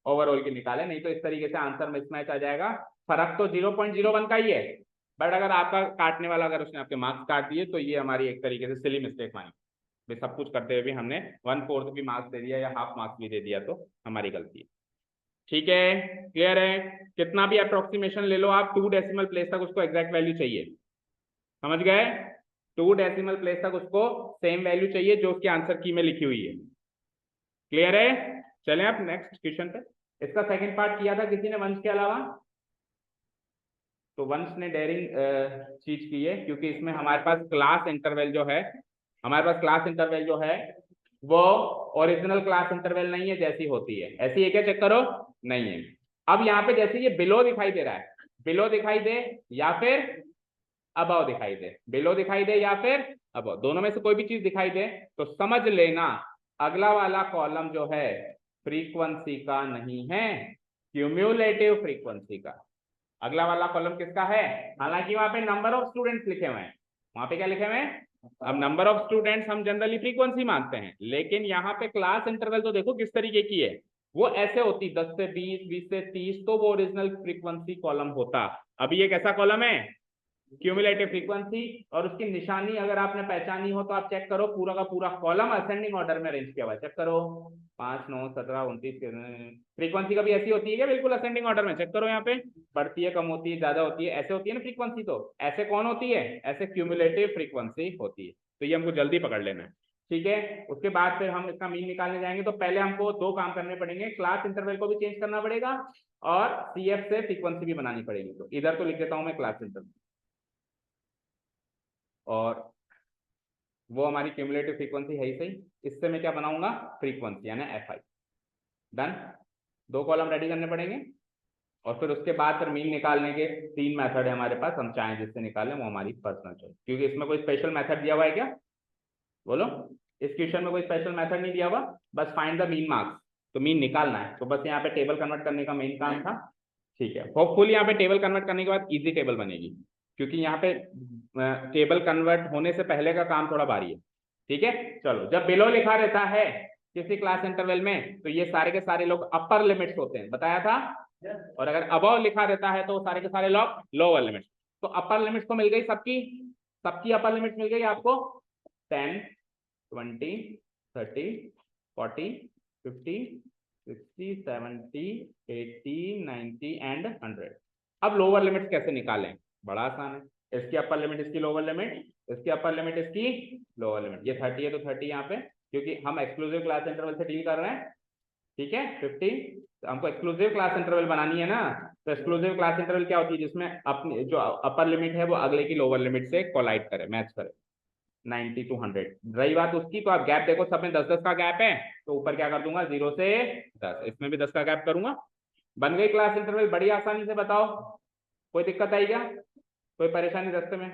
ओवरऑल की निकालें, नहीं तो इस तरीके से आंसर मिसमैच आ जाएगा। फर्क तो 0.01 का ही है, बट अगर आपका काटने वाला अगर उसने आपके मार्क्स काट दिए तो ये हमारी एक तरीके से सिली मिस्टेक मानी, सब कुछ करते हुए भी हमने 1/4 भी मार्क्स दे दिया या हाफ मार्क्स भी दे दिया तो हमारी गलती है, ठीक है, क्लियर है। कितना भी अप्रोक्सीमेशन ले लो आप, 2 डेसिमल प्लेस तक उसको एग्जैक्ट वैल्यू चाहिए, समझ गए, 2 डेसिमल प्लेस तक उसको सेम वैल्यू चाहिए जो उसके आंसर की में लिखी हुई है, क्लियर है। चलें आप नेक्स्ट क्वेश्चन पे, इसका सेकंड पार्ट किया था किसी ने वंश के अलावा, तो वंश ने डेयरिंग चीज की है क्योंकि इसमें हमारे पास क्लास इंटरवल जो है, हमारे पास क्लास इंटरवल जो है वो ओरिजिनल क्लास इंटरवल नहीं है जैसी होती है, ऐसी है क्या, चेक करो, नहीं है। अब यहाँ पे जैसे ये बिलो दिखाई दे रहा है, बिलो दिखाई दे या फिर अबव दिखाई दे, बिलो दिखाई दे या फिर अबव, दोनों में से कोई भी चीज दिखाई दे तो समझ लेना अगला वाला कॉलम जो है फ्रीक्वेंसी का नहीं है, क्यूम्यूलेटिव फ्रीक्वेंसी का। अगला वाला कॉलम किसका है, हालांकि वहां पे नंबर ऑफ स्टूडेंट्स लिखे हुए हैं, वहां पे क्या लिखे हुए हैं, अब नंबर ऑफ स्टूडेंट्स हम जनरली फ्रीक्वेंसी मानते हैं, लेकिन यहाँ पे क्लास इंटरवल तो देखो किस तरीके की है, वो ऐसे होती 10 से 20 20 से 30, तो वो ओरिजिनल फ्रीक्वेंसी कॉलम होता। अभी ये कैसा कॉलम है, क्यूमुलेटिव फ्रीक्वेंसी, और उसकी निशानी अगर आपने पहचानी हो तो आप चेक करो, पूरा का पूरा कॉलम असेंडिंग ऑर्डर में अरेंज किया हुआ है, चेक करो 5 9 17 29। फ्रीक्वेंसी कभी ऐसी होती है क्या बिल्कुल असेंडिंग ऑर्डर में? चेक करो यहाँ पे, बढ़ती है, कम होती है, ज्यादा होती है, ऐसे होती है ना फ्रीक्वेंसी। तो ऐसे कौन होती है? ऐसे क्यूमुलेटिव फ्रीक्वेंसी होती है। तो ये हमको जल्दी पकड़ लेना है, ठीक है। उसके बाद फिर हम इसका मीन निकालने जाएंगे, तो पहले हमको दो काम करने पड़ेंगे, क्लास इंटरवल को भी चेंज करना पड़ेगा और सीएफ से फ्रीक्वेंसी भी बनानी पड़ेगी। तो इधर तो लिख देता हूं मैं क्लास इंटरवल, और वो हमारी क्यूमुलेटिव फ्रीक्वेंसी है ही सही। इससे मैं क्या बनाऊंगा? फ्रीक्वेंसी यानी एफ आई। डन। दो कॉलम रेडी करने पड़ेंगे, और फिर उसके बाद फिर मीन निकालने के तीन मेथड है हमारे पास, हम चाहें जिससे निकालें वो हमारी पर्सनल चॉइस। क्योंकि इसमें कोई स्पेशल मेथड दिया हुआ है क्या? बोलो, इस क्वेश्चन में कोई स्पेशल मेथड नहीं दिया हुआ, बस फाइंड द मीन मार्क्स। तो मीन निकालना है, तो बस यहाँ पे टेबल कन्वर्ट करने का मेन काम था, ठीक है। होपफुल यहाँ पे टेबल कन्वर्ट करने के बाद इजी टेबल बनेगी, क्योंकि यहाँ पे टेबल कन्वर्ट होने से पहले का काम थोड़ा भारी है, ठीक है। चलो, जब बिलो लिखा रहता है किसी क्लास इंटरवल में, तो ये सारे के सारे लोग अपर लिमिट्स होते हैं, बताया था। और अगर अबव लिखा रहता है तो सारे के सारे लोग लोअर लिमिट्स। तो अपर लिमिट्स तो मिल गई सबकी, सबकी अपर लिमिट मिल गई आपको, 10 20 30 40 50 60 70 80 90 एंड 100। अब लोअर लिमिट कैसे निकालें? बड़ा आसान है। इसकी अपर लिमिट, इसकी लोअर लिमिट, इसकी अपर लिमिट, इसकी लोअर लिमिट। ये 30 है तो 30 यहाँ पे, क्योंकि हम एक्सक्लूसिव क्लास इंटरवल से डील कर रहे हैं, ठीक है। 50, तो हमको एक्सक्लूसिव क्लास इंटरवल बनानी है ना। तो एक्सक्लूसिव क्लास इंटरवल क्या होती है? जिसमें अपनी जो अपर लिमिट है वो अगले की लोअर लिमिट से कोलाइड करे, मैच करे। 90 to 100 रही बात उसकी, तो आप गैप देखो, सब में 10 10 का गैप है, तो ऊपर क्या कर दूंगा? 0 से 10, इसमें भी 10 का गैप करूंगा। बन गई क्लास इंटरवल, बड़ी आसानी से। बताओ, कोई दिक्कत आई क्या? कोई परेशानी रास्ते में?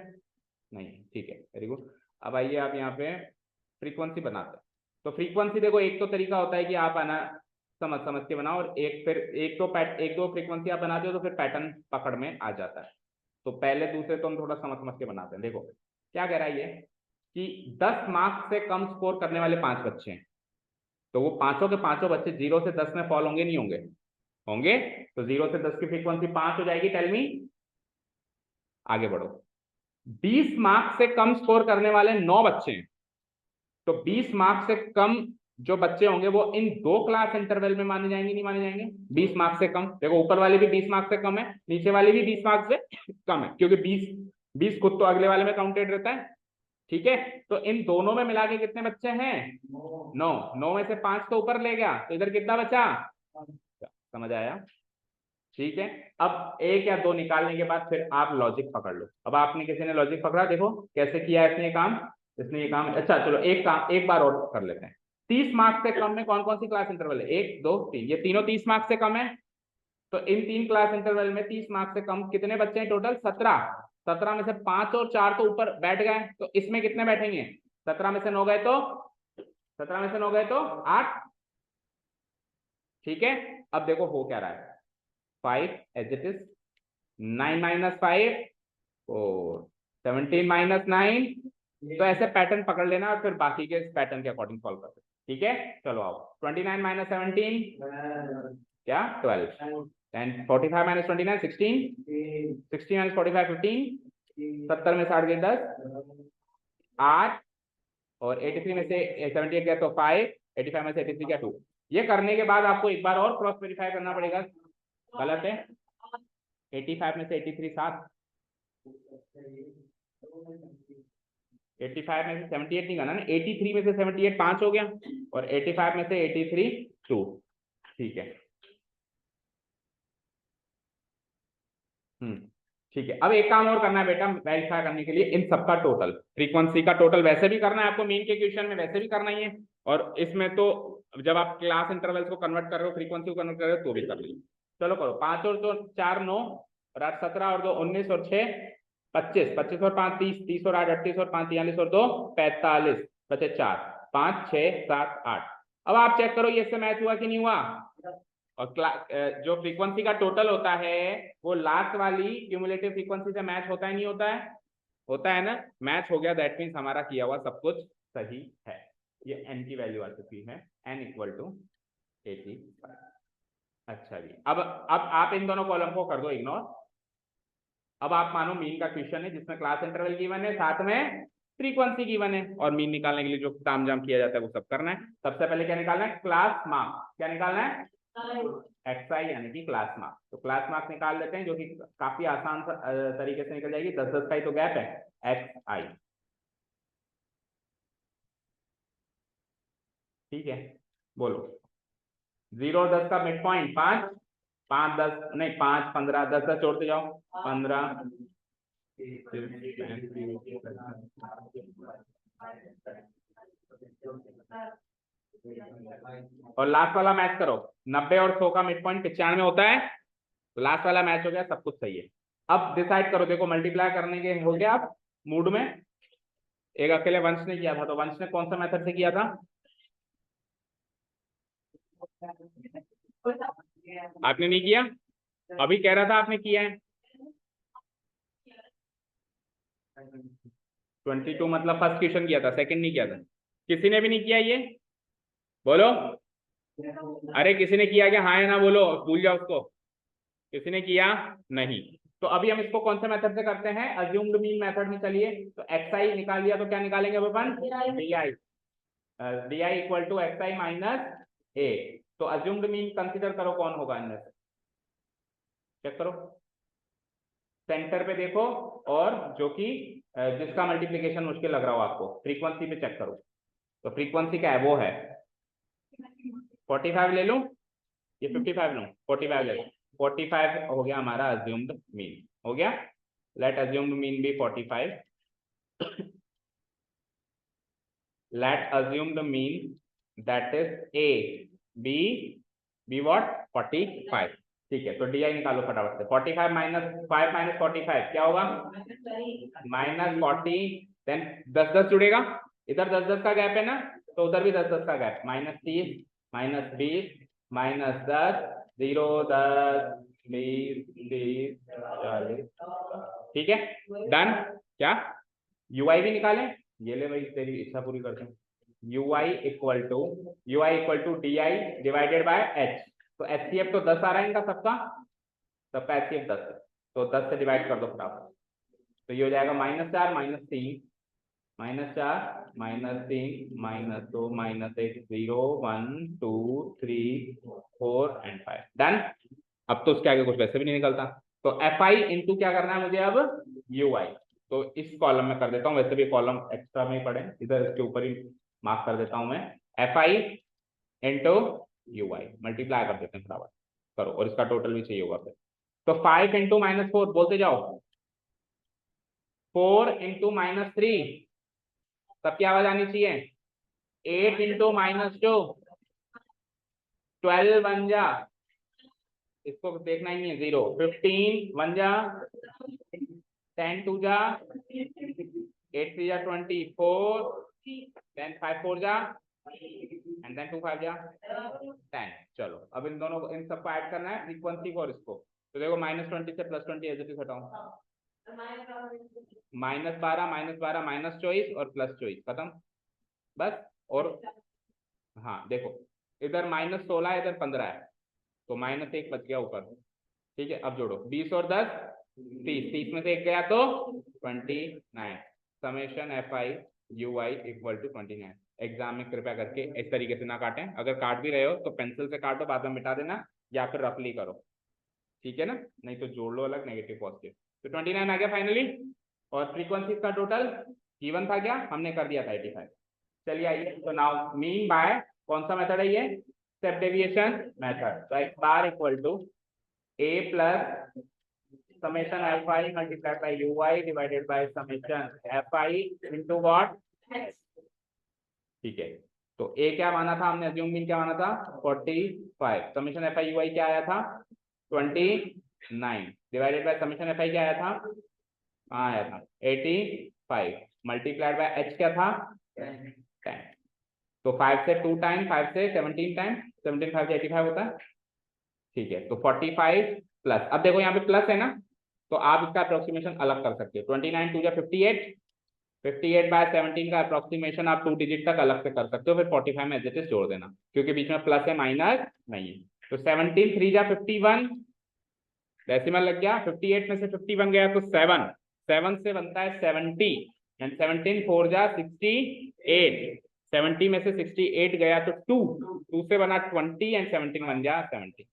नहीं, ठीक है, वेरी गुड। अब आइए आप यहाँ पे फ्रीक्वेंसी बनाते हैं। तो फ्रीक्वेंसी देखो, एक तो तरीका होता है कि आप है ना समझ समझ के बनाओ, और एक फिर एक दो फ्रीक्वेंसी आप बनाते हो तो फिर पैटर्न पकड़ में आ जाता है। तो पहले दूसरे तो हम थोड़ा समझ समझ के बनाते हैं। देखो क्या कह रहा है ये, कि 10 मार्क्स से कम स्कोर करने वाले 5 बच्चे हैं, तो वो पांचों के पांचों बच्चे 0 से 10 में फॉल होंगे नहीं होंगे? होंगे। तो 0 से 10 की फ्रीक्वेंसी 5 हो जाएगी। टेल मी, आगे बढ़ो। 20 मार्क्स से कम स्कोर करने वाले 9 बच्चे हैं, तो 20 मार्क्स से कम जो बच्चे होंगे वो इन दो क्लास इंटरवल में माने जाएंगे, नहीं माने जाएंगे? 20 मार्क्स से कम, देखो ऊपर वाले भी 20 मार्क्स से कम है, नीचे वाले भी 20 मार्क्स से कम है, क्योंकि 20 खुद तो अगले वाले में काउंटेड रहता है, ठीक है। तो इन दोनों में मिला के कितने बच्चे हैं? 9। 9 में से 5 तो ऊपर ले गया, तो इधर कितना बचा? समझ आया? ठीक है। अब एक या दो निकालने के बाद फिर आप लॉजिक पकड़ लो। अब आपने, किसी ने लॉजिक पकड़ा, देखो कैसे किया इसने ये काम। इसने ये काम, अच्छा चलो एक काम एक बार और कर लेते हैं। 30 मार्क्स से कम में कौन कौन सी क्लास इंटरवल है? 1 2 3, ये तीनों 30 मार्क्स से कम है। तो इन तीन क्लास इंटरवल में 30 मार्क्स से कम कितने बच्चे हैं टोटल? 17। 17 में से 5 और 4 तो ऊपर बैठ गए, तो इसमें कितने बैठेंगे? 17 में से 9 गए तो 17 में से 9 गए तो 8, ठीक है। अब देखो हो क्या रहा है, 5 as it is, 9 minus 5 4, 17 minus 9। तो ऐसे पैटर्न पकड़ लेना और फिर बाकी के पैटर्न के अकॉर्डिंग सॉल्व करते, ठीक है। चलो आओ, 29 माइनस 17 क्या? 12। एंड 45 माइनस 29 16, 60 माइनस 45 15, 70 में 60 गए 10, 8, और 83 में से 78 गया तो 5, 85 में से 83 क्या 2। ये करने के बाद आपको एक बार और क्रॉस वेरीफाई करना पड़ेगा, गलत है। 85 में से 83 7, 85 में से 78 नहीं करना ना, 83 में से 78 5 हो गया, और 85 में से 83 2, ठीक है। ठीक है। अब एक काम और करना है बेटा, वेरीफाई करने के लिए इन सबका टोटल, फ्रीक्वेंसी का टोटल वैसे भी करना है आपको, मेन के क्वेश्चन में वैसे भी करना ही है, और इसमें तो जब आप क्लास इंटरवल्स को कन्वर्ट कर रहे हो, फ्रीक्वेंसी को कन्वर्ट कर रहे हो, तो भी कर लीजिए। चलो करो, 5 और 2 4 9, और 8 17, और 2 19, और 6 25, 25 और 5 30, 30 और 8 38, और 5 43, और 2 45, बचे 4, 5 6 7 8। अब आप चेक करो ये इससे मैच हुआ कि नहीं हुआ। और जो फ्रीक्वेंसी का टोटल होता है वो लास्ट वाली क्यूमुलेटिव फ्रीक्वेंसी से मैच होता है नहीं होता है? होता है ना। मैच हो गया, दैट मीन्स हमारा किया हुआ सब कुछ सही है। ये n की वैल्यू आ चुकी है, n इक्वल टू 85। अच्छा जी, अब आप इन दोनों कॉलम को कर दो इग्नोर। अब आप मानो मीन का क्वेश्चन है जिसमें क्लास इंटरवल गिवन है, साथ में फ्रीक्वेंसी गिवन है, और मीन निकालने के लिए जो तामझाम किया जाता है वो सब करना है। सबसे पहले क्या निकालना है? Class marks. क्या निकालना है? XI यानी कि क्लास मार्क्स। तो क्लास मार्क्स निकाल लेते हैं, जो कि काफी आसान तरीके से निकल जाएगी। 10-10 का ही तो गैप है। XI, ठीक है, बोलो। 0 और 10 का मिड पॉइंट 5, 5 10 नहीं 5 15 10 10 जोड़ते जाओ। 15 और लास्ट वाला मैच करो। 90 और 100 का मिड पॉइंट 95 होता है, तो लास्ट वाला मैच हो गया, सब कुछ सही है। अब डिसाइड करो, देखो मल्टीप्लाई करने के हो गया आप मूड में। एक अकेले वंश ने किया था, तो वंश ने कौन सा मेथड से किया था? आपने नहीं किया? अभी कह रहा था आपने किया है। 22 मतलब फर्स्ट क्वेश्चन किया था, सेकंड नहीं किया था। किसी ने भी नहीं किया ये? बोलो। अरे किसी ने किया क्या? हाँ या ना बोलो, भूल जाओ उसको। किसी ने किया नहीं? तो अभी हम इसको कौन से मेथड से करते हैं? अज्यूम्ड मीन मेथड में। चलिए, तो XI निकाल लिया, तो क्या निकालेंगे अपन? DI। DI equal to XI minus A। तो अज्यूम्ड मीन कंसीडर करो, कौन होगा इनमें से? चेक करो, सेंटर पे देखो, और जो कि जिसका मल्टीप्लिकेशन मुश्किल लग रहा हो आपको, फ्रीक्वेंसी पे चेक करो। तो फ्रीक्वेंसी क्या है? वो है 45 ले लूं, ये 55 लूं? 45 ले लूं। 45 हो गया हमारा अज्यूम्ड मीन, हो गया। Let assumed mean be 45। Let assumed mean that is A be what? 45। ठीक है, तो DI निकालो फटाफट से। 45 माइनस 5 माइनस 45 क्या होगा? -40। देन 10-10 जुड़ेगा, इधर 10-10 का गैप है ना, तो उधर भी 10-10 का गैप। -30 -20 -10 0 10 20 30 40। ठीक है, डन। क्या UI भी निकालें? ये ले भाई, तेरी इच्छा पूरी करते हैं। UI equal to DI divided by H। तो HCF तो 10 आ रहा है इनका सबका, सबका HCF 10 है, तो 10 से डिवाइड कर दो फटाफट। तो ये हो जाएगा -4 -3 -4 -3 -2 -1 0 1 2 3 4 एंड 5। डन। अब तो उसके आगे कुछ वैसे भी नहीं निकलता। तो FI इंटू क्या करना है मुझे अब? UI। तो इस कॉलम में कर देता हूँ, वैसे भी कॉलम एक्स्ट्रा में ही पड़े, इधर इसके ऊपर ही मार्क कर देता हूँ मैं। FI इंटू UI मल्टीप्लाई कर देते हैं बराबर, करो, और इसका टोटल भी चाहिए होगा फिर। तो 5 इंटू -4 बोलते जाओ। 4 इंटू -3, सबकी आवाज आनी चाहिए। 8 इंटू -2, 12 बन जा, इसको देखना ही नहीं है, 0। 15 1 जा, 10 2 जा, 8 3 जा 24, then 5 4 जा, and then 2 5 जा 10। चलो, अब इन दोनों इन सबको ऐड करना है, फ्रीक्वेंसी को और इसको। तो देखो -20 से +20 एज इट इज हटाओ। -12 -12 -24 और +24, खत्म बस। और हाँ देखो, इधर -16 इधर 15 है, तो -1 बच गया ऊपर। ठीक है, अब जोड़ो 20 और 10 30, 30 में से 1 गया तो 29। Summation FI UI equal to 29। Exam में कृपया करके इस तरीके से ना काटें, अगर काट भी रहे हो तो पेंसिल से काटो, बाद में मिटा देना, या फिर रफली करो, ठीक है ना, नहीं तो जोड़ लो अलग नेगेटिव पॉजिटिव। तो 29 आ गया फाइनली, और फ्रीक्वेंसी का टोटल गिवन था क्या? हमने कर दिया था 85। चलिए आइए, तो नाउ मीन बाय कौन सा मेथड है ये? Step deviation method. तो x bar equal to A plus summation FI multiplied by UI divided by summation FI into what? ठीक है, तो A क्या माना था हमने? अज्यूम मीन क्या माना था? 45। समेशन FI UI क्या आया था? 29 डिवाइडेड बाय समेशन FI क्या आया था? हाँ आया था 85 मल्टीप्लाइड बाय H क्या था? 10। तो 5 से 2 टाइम, 5 से 17 टाइम, 17 5 से 85 होता है। ठीक है, तो 45 प्लस, अब देखो यहाँ पे प्लस है ना, तो आप इसका अप्रोक्सीमेशन अलग कर सकते हो। 29 2 जा 58, 58 बाय 17 का अप्रोक्सीमेशन आप 2 डिजिट तक अलग से कर सकते हो, फिर 45 में एज इट इज जोड़ देना, क्योंकि बीच में प्लस है माइनस नहीं है। तो 17 3 जा 51, डेसिमल लग गया, 58 में से 50 बन गया तो 7, 7 से बनता है 70 एंड 17 4 जा 68, 70 में से 68 गया तो 2 से बना 20 एंड 17 बन गया 70।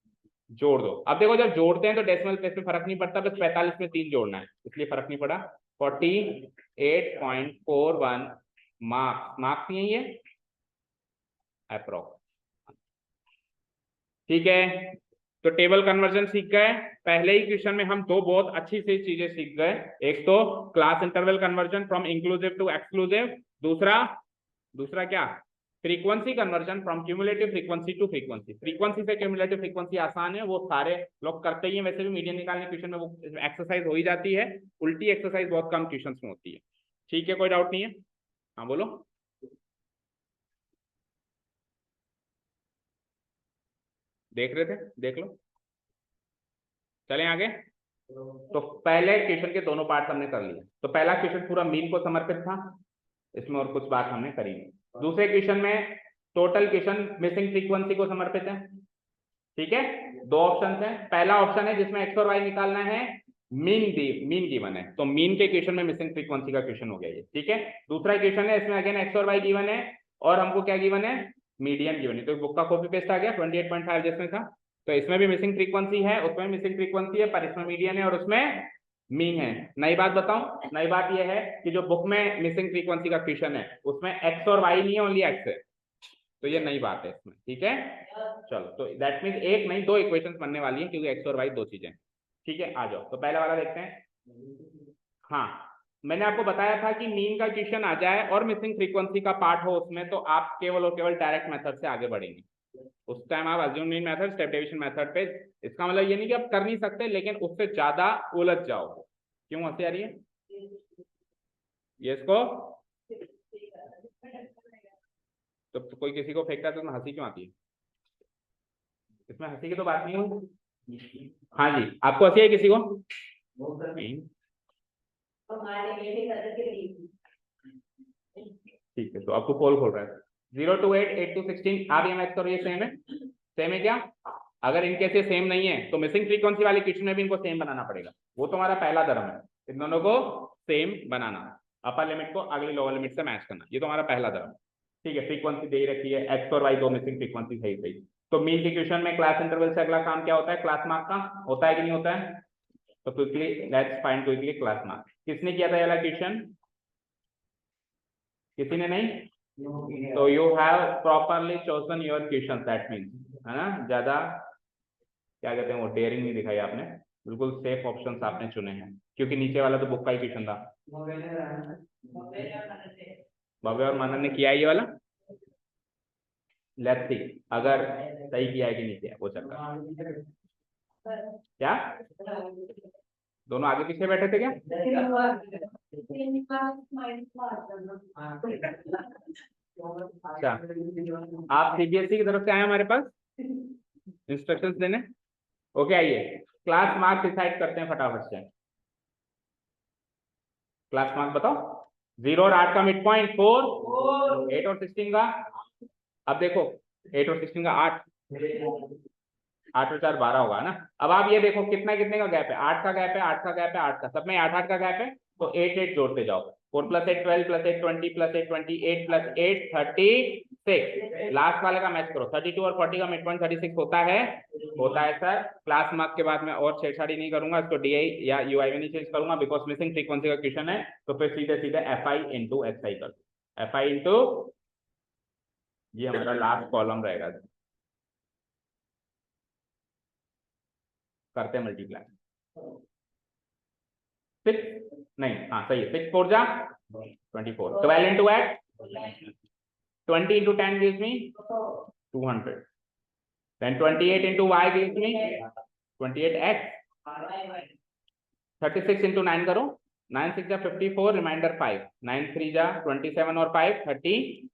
जोड़ दो। अब देखो जब जोड़ते हैं तो डेसिमल प्लेस में फर्क नहीं पड़ता, बस 45 में 3 जोड़ना है, इसलिए फर्क नहीं पड़ा। 48.41 मार्क्स, मार्क्स यही है अप्रोक्स। ठीक है, तो टेबल कन्वर्जन सीख गए। पहले ही क्वेश्चन में हम दो बहुत अच्छी सी चीजें सीख गए, एक तो class interval conversion from inclusive to exclusive, दूसरा क्या, frequency conversion from cumulative frequency to frequency. Frequency से क्यूमुलेटिव फ्रीक्वेंसी आसान है, वो सारे लोग करते ही हैं, वैसे भी मीडियन निकालने क्वेश्चन में वो एक्सरसाइज हो ही जाती है, उल्टी एक्सरसाइज बहुत कम क्वेश्चन में होती है। ठीक है, कोई डाउट नहीं है? हाँ बोलो। देख रहे थे, देख लो। चलें आगे। तो पहले क्वेश्चन के दोनों पार्ट हमने कर लिए। तो पहला क्वेश्चन पूरा मीन को समर्पित था, इसमें और कुछ बात हमने करी नहीं। दूसरे क्वेश्चन में टोटल क्वेश्चन मिसिंग फ्रीक्वेंसी को समर्पित है। ठीक है, दो ऑप्शन है। पहला ऑप्शन है जिसमें एक्स और वाई निकालना है, मीन गिवन है, तो मीन के क्वेश्चन में मिसिंग फ्रीक्वेंसी का क्वेश्चन हो गया ये। ठीक है, दूसरा क्वेश्चन है इसमें अगेन एक्स और वाई गिवन है और हमको क्या गिवन है, मीडियन गिवन है। तो बुक का कॉपी पेस्ट आ गया 28.5 जिसमें था, तो इसमें भी मिसिंग फ्रीक्वेंसी है, उसमें मिसिंग फ्रीक्वेंसी है, पर इसमें मीडियन है और उसमें मीन है। नई बात बताऊं, नई बात यह है कि जो बुक में मिसिंग फ्रीक्वेंसी का क्वेश्चन है उसमें एक्स और वाई नहीं है, ओनली एक्स है, तो ये नई बात है इसमें। ठीक है, चलो, तो दैट मीन्स एक नहीं दो इक्वेशंस बनने वाली है, क्योंकि एक्स और वाई दो चीजें। ठीक है, आ जाओ, तो पहला वाला देखते हैं। हाँ, मैंने आपको बताया था कि मीन का क्वेश्चन आ जाए और मिसिंग फ्रीक्वेंसी का पार्ट हो उसमें, तो आप केवल और केवल डायरेक्ट मेथड से आगे बढ़ेंगे। उस टाइम आप assume mean method, step deviation method पे, इसका मतलब ये नहीं कि आप कर नहीं सकते, लेकिन उससे ज्यादा उलझ जाओगे। क्यों हंसी आ रही है? ये इसको तो कोई किसी को फेंकता है तो हंसी क्यों आती है? इसमें हंसी की तो बात नहीं हुई। हाँ जी, आपको हंसी है किसी को? नहीं। ठीक है, तो आपको पोल खोल रहा है 0 to 8, 8 to 16। आप ये मैच करो, ये सेम है, सेम है क्या? अगर इनके से सेम नहीं है तो मिसिंग फ्रीक्वेंसी वाले क्वेश्चन में भी इनको सेम बनाना पड़ेगा, वो तुम्हारा पहला धर्म है, इन दोनों को सेम बनाना, अपर लिमिट को अगली लोअर लिमिट से मैच करना, ये तुम्हारा पहला धर्म। ठीक है, फ्रीक्वेंसी दे रखी है, एक्स और वाई दो मिसिंग फ्रीक्वेंसी सही सही। तो मीन के क्वेश्चन में क्लास इंटरवल से अगला काम क्या होता है, क्लास मार्क का होता है कि नहीं होता है? तो quickly let's find quickly class mark. किसने किया था ये वाला क्वेश्चन? किसी ने नहीं? तो you have properly chosen your question, that means, है ना, ज्यादा क्या कहते हैं वो डेयरिंग नहीं दिखाई आपने, बिल्कुल सेफ ऑप्शंस आपने चुने हैं, क्योंकि नीचे वाला तो बुक का ही क्वेश्चन था। बाबे और मानन ने किया है ये वाला, लेट्स सी अगर सही किया है कि नहीं किया, वो चक्कर। क्या दोनों आगे पीछे बैठे थे क्या? अच्छा, आप सीबीएसई की तरफ से आए हमारे पास इंस्ट्रक्शंस देने। ओके, आइए क्लास मार्क डिसाइड करते हैं फटाफट से। क्लास मार्क बताओ। 0 और 8 का मिड पॉइंट 4, 8 और 16 का, अब देखो 8 और 16 का 8, 8 और 4 12 होगा ना। अब आप ये देखो कितना कितने का गैप है, 8 का गैप है, 8 का गैप है, 8 का, सब में 8 8 का गैप है, तो 8 8 जोड़ते जाओ। 4 + 8 12 + 8 20 + 8 28 + 8 36। लास्ट वाले का मैच करो, 32 और 40 का मिड पॉइंट 36 होता है, होता है सर। क्लास मार्क के बाद मैं और छेड़छाड़ी नहीं करूंगा, इसको डीआई या यूआई में नहीं चेंज करूंगा, बिकॉज मिसिंग फ्रीक्वेंसी का क्वेश्चन है, तो फिर सीधे सीधे FI × XI कर दो। FI × ये हमारा लास्ट कॉलम रहेगा, करते हैं मल्टीप्लाई। 6 नहीं, हाँ सही है, 6 4 जा 24, 12 × 8 20 × 10 gives me 200, then 28 × y gives me 28x, 36 × 9 करो, 9 6 जा 54, रिमाइंडर 5, 9 3 जा 27 और 5 32।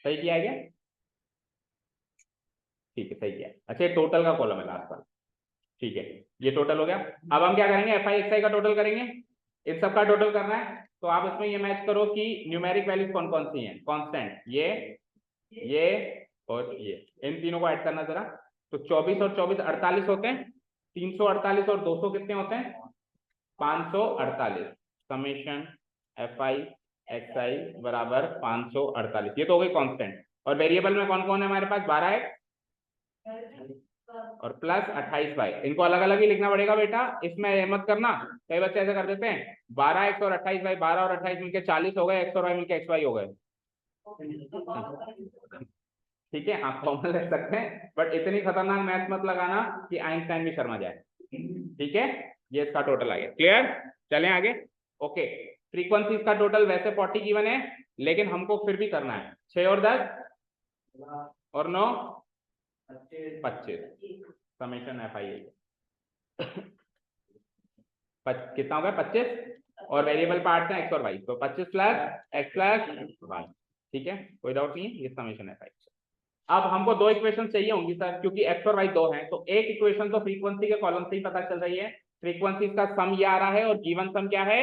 सही किया है क्या? ठीक है, सही किया। अच्छा, ये टोटल का कॉलम है लास्ट वाला। ठीक है, ये टोटल हो गया। अब हम क्या करेंगे, FI XI का टोटल करेंगे, इन सब का टोटल करना है। तो आप इसमें ये मैच करो कि न्यूमेरिक वैल्यूज कौन कौन सी हैं, कांस्टेंट, ये और ये, इन तीनों को ऐड करना जरा। तो 24 और 24 48 होते हैं, 348 और 200 कितने होते हैं? 548। समेशन एफ आई एक्स आई बराबर 548। ये तो हो गई कांस्टेंट। और वेरिएबल में कौन कौन है हमारे पास? 12x और प्लस 28y। इनको अलग अलग ही लिखना पड़ेगा बेटा, इसमें ये मत करना। कई बच्चे ऐसे कर देते हैं 12x और 28y, 12 और 28 मिलके 40 हो गए, x और y मिलके xy हो गए। ठीक है, आप फॉर्मूला लिख सकते हैं, बट इतनी खतरनाक मैथ मत लगाना कि आइंस्टाइन भी शर्मा जाए। ठीक है, ये इसका टोटल आ गया। क्लियर? चलें आगे। ओके, फ्रीक्वेंसी का टोटल वैसे 40 गिवन है, लेकिन हमको फिर भी करना है 6 और 10 और 9 25। समेशन एफ आई कितना होगा? 25 और वेरिएबल पार्ट है एक्स और वाई, तो 25 प्लस एक्स प्लस वाई। ठीक है, कोई डाउट नहीं है, ये समेशन एफ आई। अब हमको दो इक्वेशन चाहिए होंगी सर, क्योंकि एक्स और वाई दो हैं, तो एक इक्वेशन तो फ्रीक्वेंसी के कॉलम से ही पता चल रही है। फ्रीक्वेंसी का सम ये आ रहा है और गिवन सम क्या है?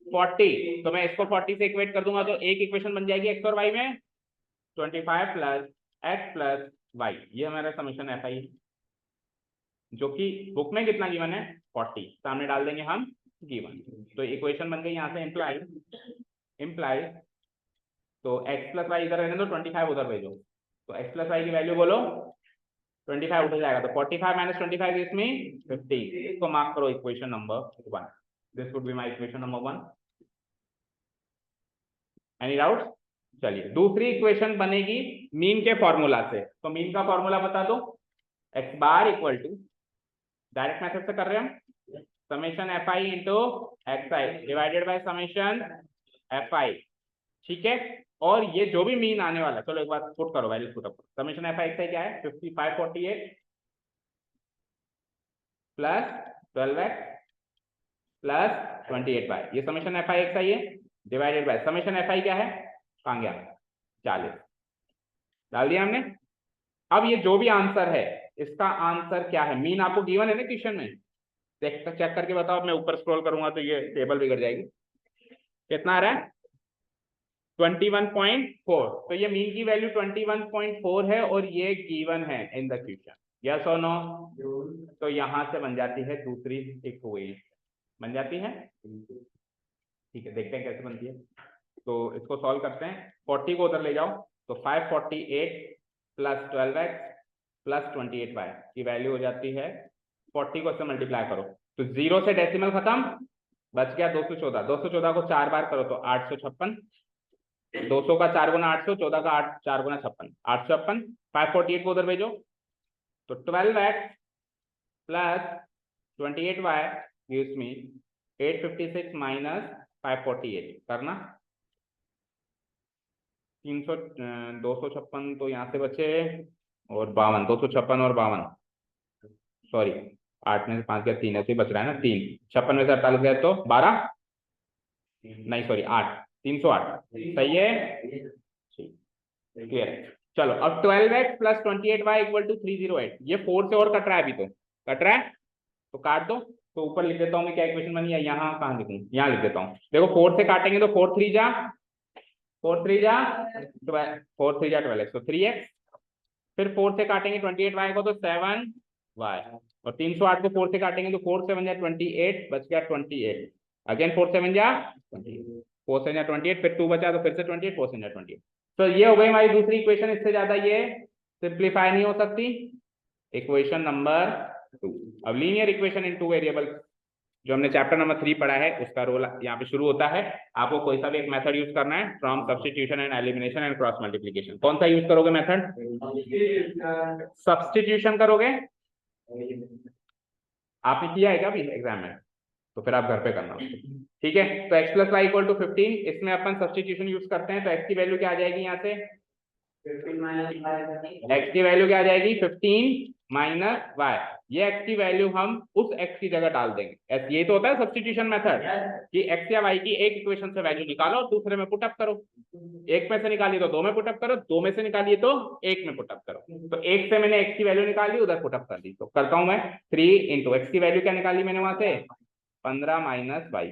40। तो मैं इसको 40 से इक्वेट कर दूंगा, तो एक इक्वेशन बन जाएगी एक्स और वाई में 25 प्लस एक्स प्लस वाई। ये हमारा समेशन एफ आई, जो कि बुक में कितना गिवन है? 40। सामने डाल देंगे हम गिवन, तो इक्वेशन बन गई यहाँ से इम्प्लाई। तो x प्लस वाई इधर रहने दो, 25 उधर भेजो, तो x प्लस वाई की वैल्यू बोलो 25 उधर जाएगा, तो 45 माइनस 25 इसमें 50। इसको मार्क करो equation number 1। This would be my equation number 1। Any doubt? चलिए, दूसरी इक्वेशन बनेगी मीन के फॉर्मूला से। तो मीन का फॉर्मूला बता दो। x bar equal to, direct method से कर रहे हैं हम, summation F I into X I divided by summation F I. ठीक है, और ये जो भी मीन आने वाला, चलो एक बार पुट करो, value put up. Summation F I X I क्या है? 5548 प्लस 12x प्लस 28y। ये summation F I X I है, divided by summation F I क्या है? कहाँ गया? 40। डाल दिया हमने। अब ये जो भी आंसर है, इसका आंसर क्या है? मीन आपको गिवन है ना क्वेश्चन में, चेक करके बताओ। मैं ऊपर स्क्रॉल करूंगा तो ये टेबल बिगड़ जाएगी। कितना आ रहा है? 21.4। तो ये मीन की वैल्यू 21.4 है और ये गिवन है इन द क्वेश्चन। यस और नो? तो यहां से बन जाती है दूसरी इक्वेशन, बन जाती है। ठीक है, देखते हैं कैसे बनती है। तो इसको सॉल्व करते हैं। 40 को उधर ले जाओ, तो 548 प्लस 12x प्लस 28y की वैल्यू हो जाती है 40 को इससे मल्टीप्लाई करो, तो 0 से डेसिमल खत्म, बच गया 214। 214 को 4 बार करो तो 856। 200 का 4 गुना 800, 14 का 8 4 गुना 56, 856। 548 को उधर भेजो, तो 12x plus 28y gives me 856 minus 548 करना। 300 256 तो यहाँ से बचे, और 52, 256 और 52, सॉरी 8 में से 5 गया 3, ऐसे ही बच रहा है ना 3। 56 में से 48 गए तो 12, नहीं सॉरी 8, 308। सही है, क्लियर। चलो, अब 12x plus 28y equal to 308। ये 4 से और कट रहा है, अभी तो कट रहा है, तो काट दो। तो ऊपर लिख देता हूँ मैं क्या इक्वेशन बनी है, यहाँ कहाँ लिखूँ? यहाँ लिख देता हूँ। देखो 4 से काटेंगे तो 4 3 जा 12, 4 3 जा 12x, तो 3x। फिर 4 से काटेंगे 28y को तो 7y, और 308 को 4 से काटेंगे तो 4 7 जा 28, बच गया 28। अगेन 4 7 जा 28, 4 7 जा 28, फिर 2 बचा तो फिर से 28, 4 7 जा 28। तो ये हो गई हमारी दूसरी इक्वेशन। इससे ज्यादा ये सिंप्लीफाई नहीं हो सकती। Equation number 2। अब लीनियर इक्वेशन इन 2 वेरिएबल जो हमने चैप्टर नंबर 3 पढ़ा है, उसका रोल यहाँ पे शुरू होता है। आपको कोई सा भी एक मेथड यूज करना है, from substitution and elimination and cross multiplication. कौन सा यूज करोगे मेथड? सब्स्टिट्यूशन करोगे। आपने किया है क्या अभी एग्जाम में? तो फिर आप घर पे करना। ठीक है, तो x plus Y equal to 15, इसमें अपन सब्स्टिट्यूशन यूज करते हैं। तो x की वैल्यू क्या आ जाएगी? यहाँ से x की वैल्यू क्या आ जाएगी? 15 माइनस y। ये x की वैल्यू हम उस x की जगह डाल देंगे। ये तो होता है सब्स्टिट्यूशन मेथड, कि x या y की एक इक्वेशन से वैल्यू निकालो और दूसरे में पुट अप करो। एक में से निकाली तो दो में पुट अप करो, दो में से निकालिए तो एक में पुट अप करो। तो एक से मैंने x की वैल्यू निकाली, उधर पुट अप कर दी। तो करता हूं मैं 3 इंटू x की वैल्यू क्या निकाली मैंने वहां से? 15 माइनस y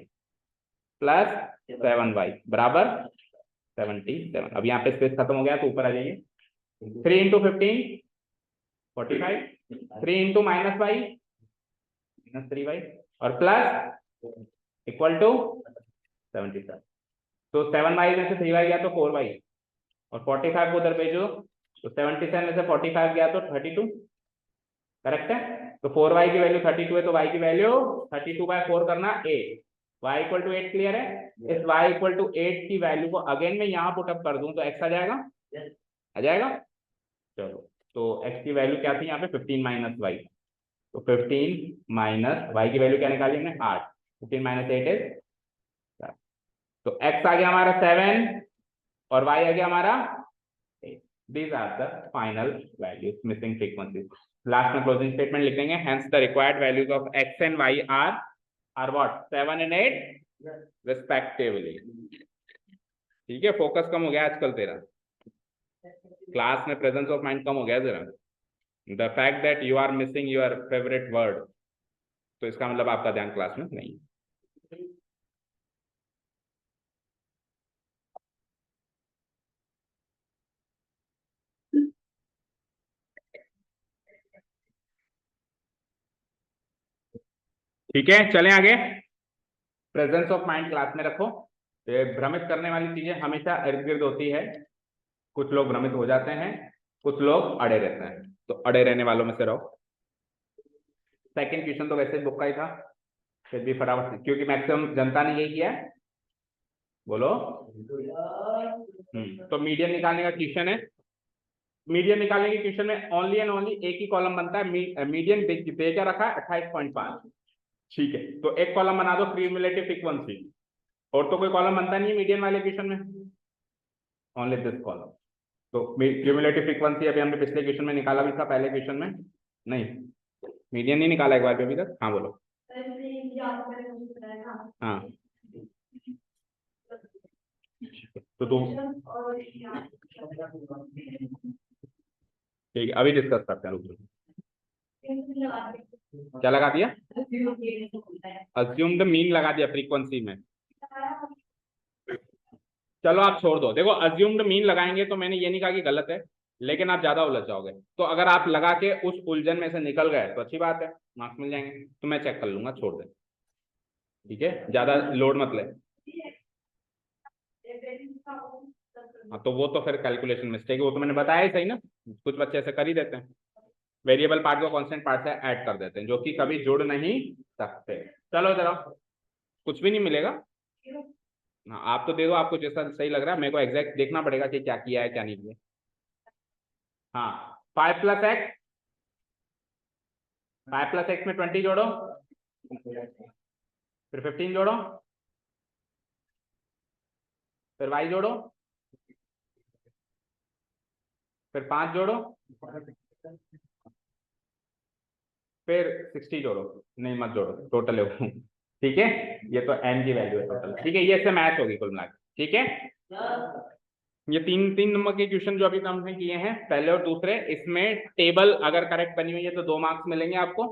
प्लस 7y बराबर 77। अब यहाँ पे स्पेस खत्म हो गया, तो ऊपर आ जाइए। 3 into 15 45, 3 into minus Y -3y और प्लस इक्वल टू 77। तो 7y में से 3y गया तो 4y और 45 को उधर भेजो तो 77 में से 45 गया तो 32। करेक्ट है। तो 4y की वैल्यू 32 है तो y की वैल्यू 32/4 करना 8। y इक्वल टू 8 क्लियर है। इस y इक्वल टू 8 की वैल्यू को अगेन मैं यहाँ पुटअप कर दूं तो x आ जाएगा। आ जाएगा। चलो तो x की वैल्यू क्या थी यहाँ पे 15 माइनस y। तो 15 माइनस y की वैल्यू क्या निकाली हमने 8। 15 माइनस 8 इज, तो x आ गया हमारा 7 और y आ गया हमारा 8। These are the final values missing frequencies. Last में क्लोजिंग स्टेटमेंट लिख देंगे hence the required values of x and y are what 7 and 8 respectively। ठीक है, फोकस कम हो गया आजकल तेरा, क्लास में प्रेजेंस ऑफ माइंड कम हो गया जरा। The fact that you are missing your favourite word, तो इसका मतलब आपका ध्यान क्लास में नहीं। ठीक है, चलें आगे। प्रेजेंस ऑफ माइंड क्लास में रखो। ये भ्रमित करने वाली चीजें हमेशा इर्द गिर्द होती है। कुछ लोग भ्रमित हो जाते हैं, कुछ लोग अड़े रहते हैं, तो अड़े रहने वालों में से रहो। सेकंड क्वेश्चन तो वैसे बुक का ही था, फिर भी फटाफट, क्योंकि मैक्सिमम जनता ने यही किया है। बोलो। तो मीडियन निकालने का क्वेश्चन है। मीडियन निकालने के क्वेश्चन में ओनली एंड ओनली एक ही कॉलम बनता है। मीडियन दे क्या रखा है 28.5। ठीक है, तो एक कॉलम बना दो क्यूमुलेटिव फ्रीक्वेंसी, और तो कोई कॉलम बनता नहीं है मीडियन वाले क्वेश्चन में, ओनली दिस कॉलम। तो क्यूमुलेटिव फ्रीक्वेंसी अभी हमने पिछले क्वेश्चन में निकाला भी था, पहले क्वेश्चन में नहीं, मीडियन नहीं निकाला एक बार अभी तक। हाँ बोलो। हाँ तो तुम ठीक है, अभी डिस्कस करते हैं, रुक। क्या लगा दिया? अज्यूम्ड मीन लगा दिया फ्रीक्वेंसी में। चलो आप छोड़ दो, देखो अज्यूम्ड मीन लगाएंगे तो मैंने ये नहीं कहा कि गलत है, लेकिन आप ज्यादा उलझ जाओगे। तो अगर आप लगा के उस उलझन में से निकल गए तो अच्छी बात है, मार्क्स मिल जाएंगे, तो मैं चेक कर लूंगा, छोड़ दे। ठीक है, ज्यादा लोड मत ले। हाँ तो वो तो फिर कैलकुलेशन मिस्टेक है, वो तो मैंने बताया ही सही ना, कुछ बच्चे ऐसे कर ही देते हैं, वेरिएबल पार्ट को कांस्टेंट पार्ट से ऐड कर देते हैं, जो कि कभी जुड़ नहीं सकते। चलो जरा, कुछ भी नहीं मिलेगा। हाँ आप तो दे दो, आपको जैसा सही लग रहा है, मेरे को एग्जैक्ट देखना पड़ेगा कि क्या किया है क्या नहीं किया। हाँ 5 + x, 5 + x में 20 जोड़ो, फिर 15 जोड़ो, फिर y जोड़ो, फिर 5 जोड़ो, फिर 60 जोड़ो, नहीं मत जोड़ो, टोटल है वो। ठीक है, ये तो n की वैल्यू है टोटल। ठीक है, ये इससे मैच होगी कुल मिलाकर। ठीक है, ये तीन नंबर के क्वेश्चन जो अभी हमने किए हैं, पहले और दूसरे, इसमें टेबल अगर करेक्ट बनी हुई है तो 2 मार्क्स मिलेंगे आपको,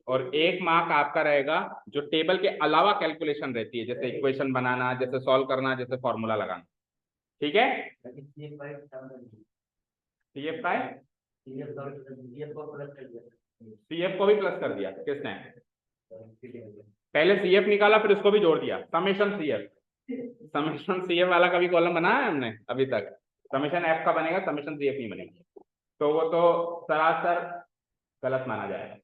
और 1 मार्क आपका रहेगा जो टेबल के अलावा कैलकुलेशन रहती है, जैसे इक्वेशन बनाना, जैसे सॉल्व करना, जैसे फॉर्मूला लगाना। ठीक है, CF को भी प्लस कर दिया किसने? पहले CF निकाला फिर उसको भी जोड़ दिया, समेशन CF वाला कभी कॉलम बनाया है हमने अभी तक? समेशन F का बनेगा, समेशन CF नहीं बनेगा, तो वो तो सरासर गलत माना जाएगा।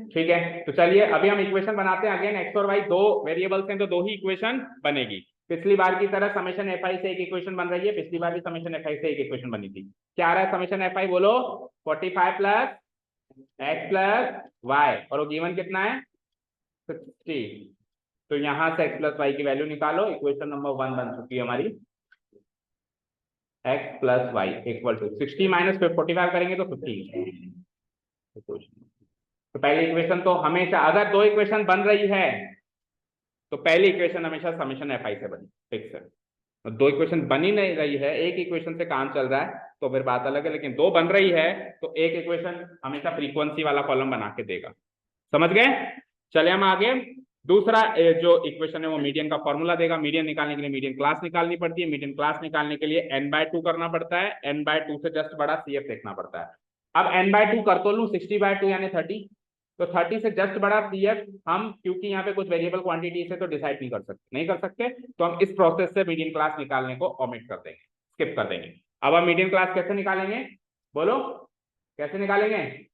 ठीक है, तो चलिए अभी हम इक्वेशन बनाते हैं। अगेन x और y दो वेरिएबल्स हैं तो 2 ही इक्वेशन बनेगी। पिछली बार की तरह समेशन fi से एक इक्वेशन बन रही है, पिछली बार भी समेशन fi से एक इक्वेशन बनी थी। क्या आ रहा है समेशन fi? बोलो 45 + x + y, और वो गिवन कितना है 60। तो यहां से x + y की वैल्यू निकालो, इक्वेशन नंबर 1 बन चुकी है हमारी। x + y = 60 - 45 करेंगे तो 50। तो पहली इक्वेशन तो हमेशा, अगर 2 इक्वेशन बन रही है तो पहली इक्वेशन हमेशा समेशन fi से बनी, फिक्स है। 2 इक्वेशन बनी नहीं रही है, एक इक्वेशन से काम चल रहा है तो फिर बात अलग है, लेकिन 2 बन रही है तो एक इक्वेशन हमेशा फ्रीक्वेंसी वाला कॉलम बना के देगा। समझ गए? चले हम आगे। दूसरा जो इक्वेशन है वो मीडियन का फॉर्मूला देगा। मीडियन निकालने के लिए मीडियन क्लास निकालनी पड़ती है, मीडियन क्लास निकालने के लिए n/2 करना पड़ता है, n/2 से जस्ट बड़ा CF देखना पड़ता है। अब n/2 कर तो लूं, 60/2 यानी 30, तो 30 से जस्ट बड़ा CF हम, क्योंकि यहाँ पे कुछ वेरिएबल क्वांटिटी से तो डिसाइड नहीं कर सकते, तो हम इस प्रोसेस से मीडियन क्लास निकालने को ओमिट कर देंगे, स्किप कर देंगे। अब हम मीडियन क्लास कैसे निकालेंगे, बोलो कैसे निकालेंगे?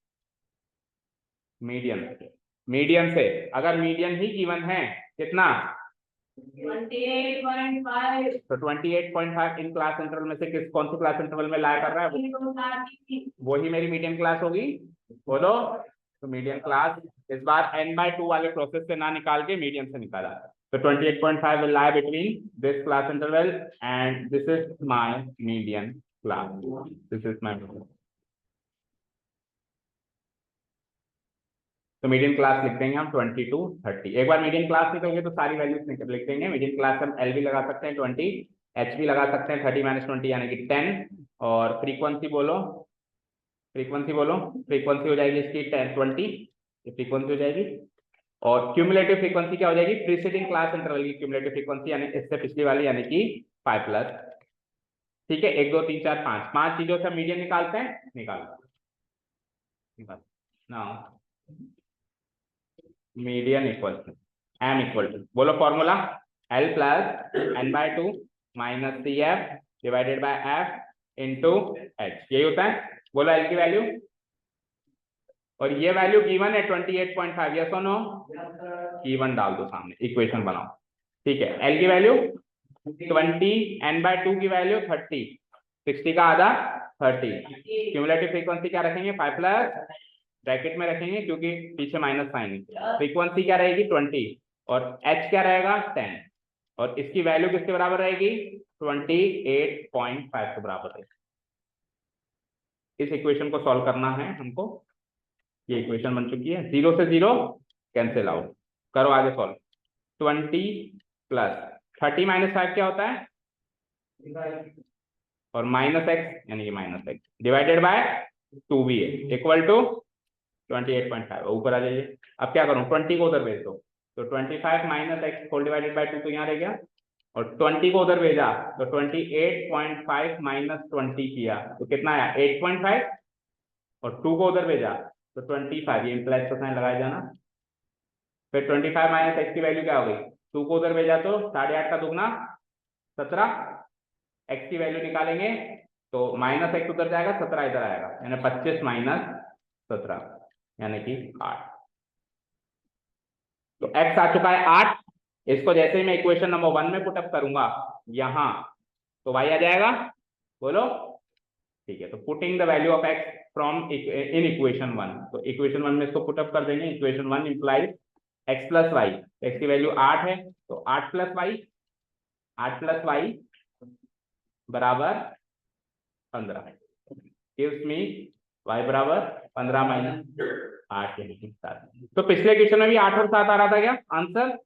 मीडियन से अगर मीडियन ही गिवन है कितना 28.5, तो 28.5 इन क्लास इंटरवल में से कौन सी क्लास इंटरवल में ला कर रहा है, वही मेरी मीडियन क्लास होगी, बोलो। तो मीडियन क्लास इस बार n/2 वाले प्रोसेस से ना निकाल के मीडियन से निकाला, तो 28.5 will lie between this class interval and this is my median class, this is my median. तो मीडियन क्लास लिख देंगे हम 20 to 30। एक बार मीडियन क्लास लिखोगे तो सारी वैल्यूज लिख देंगे। मीडियन क्लास हम L भी लगा सकते हैं 20, H भी लगा सकते हैं 30 - 20 यानी कि 10, और फ्रीक्वेंसी बोलो, फ्रीक्वेंसी हो जाएगी इसकी 10 20, ये फ्रीक्वेंसी हो जाएगी। और क्यूमुलेटिव फ्रीक्वेंसी क्या हो जाएगी, प्रीसीडिंग क्लास इंटरवल की क्यूमुलेटिव फ्रीक्वेंसी, यानी इससे पिछली वाली, यानी कि 5+। ठीक है, 1 2 3 4 5 5 चीजों से मीडियन निकालते हैं, निकाल ना। Median equal to m equal to, बोलो formula, L plus n/2 minus CF divided by F into H, यही होता है। बोलो L की वैल्यू, और ये वैल्यू गिवन है 28.5, यस और नो, गिवन डाल दो सामने, इक्वेशन बनाओ। ठीक है, L की वैल्यू 20, n/2 की वैल्यू 30, 60 का आधा 30, क्यूमुलेटिव फ्रीक्वेंसी क्या रखेंगे 5+, ब्रैकेट में रखेंगे क्योंकि पीछे माइनस साइन, फ्रीक्वेंसी क्या रहेगी 20, और H क्या रहेगा 10, और इसकी वैल्यू किसके बराबर रहेगी 28.5 के बराबर रहेगी। इस इक्वेशन को सॉल्व करना है हमको, ये इक्वेशन बन चुकी है, 0 से 0 कैंसिल आउट, करो आगे सॉल्व। 20 प्लस 30 - 5 क्या होता है, और -x यानी कि -x डिवाइडेड बाय 2 भी है, इक्वल टू 28.5, ऊपर आ जाइए। अब क्या करूं, 20 को उधर भेज दो, तो 25 - x होल डिवाइडेड बाय 2 तो यहाँ रह गया, और 20 को उधर भेजा तो 28.5 - 20 किया तो कितना आया 8.5, और 2 को उधर भेजा तो 25, ये प्लस का साइन लगाया जाना। फिर 25 - x की वैल्यू क्या हो गई, 2 को उधर भेजा तो 8.5 का दुगना 17, x की वैल्यू निकालेंगे तो -x उधर जाएगा, 17 इधर आएगा, यानी 25 - 17 यानी कि 8। तो x आ चुका है 8, इसको जैसे ही मैं इक्वेशन नंबर 1 में पुटअप करूंगा यहां, तो y आ जाएगा, बोलो। ठीक है, तो putting the value of x from in equation 1, तो इक्वेशन 1 में इसको पुटअप कर देंगे। Equation 1 implies x plus Y, x की वैल्यू 8 है, तो 8 प्लस वाई बराबर 15, गिव्स मी y बराबर 15 - 8 यानी कि 7। तो पिछले क्वेश्चन में भी 8 और 7 आ रहा था क्या आंसर,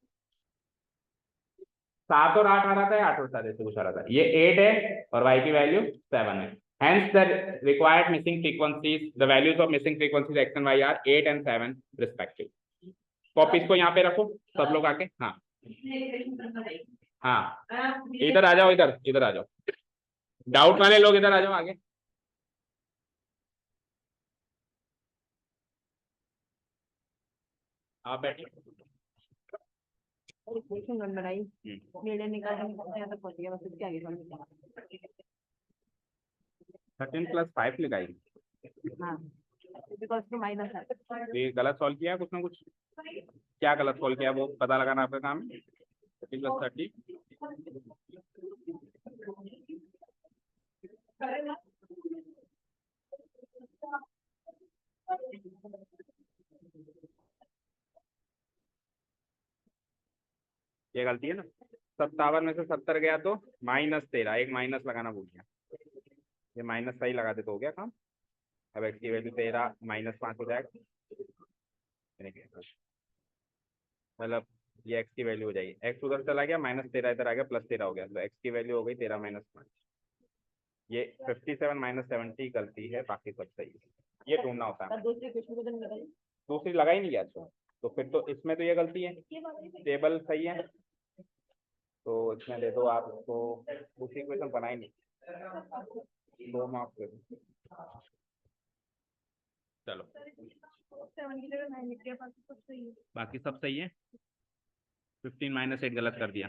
7 और 8 आ रहा था, 8 और 7 ऐसे कुछ आ रहा था, ये 8 है और y की वैल्यू 7 है। Hence the required missing frequencies, the values of missing frequencies x and y are 8 and 7 respectively. Copy इसको यहाँ पे रखो सब लोग आके, हाँ हाँ, इधर आ जाओ, इधर आ जाओ, डाउट वाले लोग इधर आ जाओ आगे। आप बैठिए। बनाई मीडियन निकालने यहाँ तक पहुंच गया, बस इसके आगे समझ 13 + 5 लगाई, हाँ बिकॉज टू माइनस है, ये गलत सॉल्व किया कुछ ना कुछ, क्या गलत सॉल्व किया वो पता लगाना आपका काम है। 13 + 30 ये गलती है ना, 57 में से 70 गया तो -13, एक माइनस लगाना भूल गया, ये माइनस सही लगा दे तो हो गया काम। अब x की वैल्यू 13 - 5 हो जाएगा, मतलब ये x की वैल्यू हो जाएगी, x उधर चला गया -13 इधर आ गया +13 हो गया, तो x की वैल्यू हो गई 13 - 5। ये 57 - 70 गलती है, बाकी सब सही है, ये ढूंढना होता है। दूसरी लगा ही नहीं गया, तो फिर तो इसमें तो ये गलती है, टेबल सही है तो इसमें दे दो आप इसको, दूसरी इक्वेशन बनाई नहीं, 2 मार्क्स दे दो। चलो 7 की जगह 9 लिख दिया, बाकी सब सही है। बाकी सब सही है। 15 - 8 गलत कर दिया।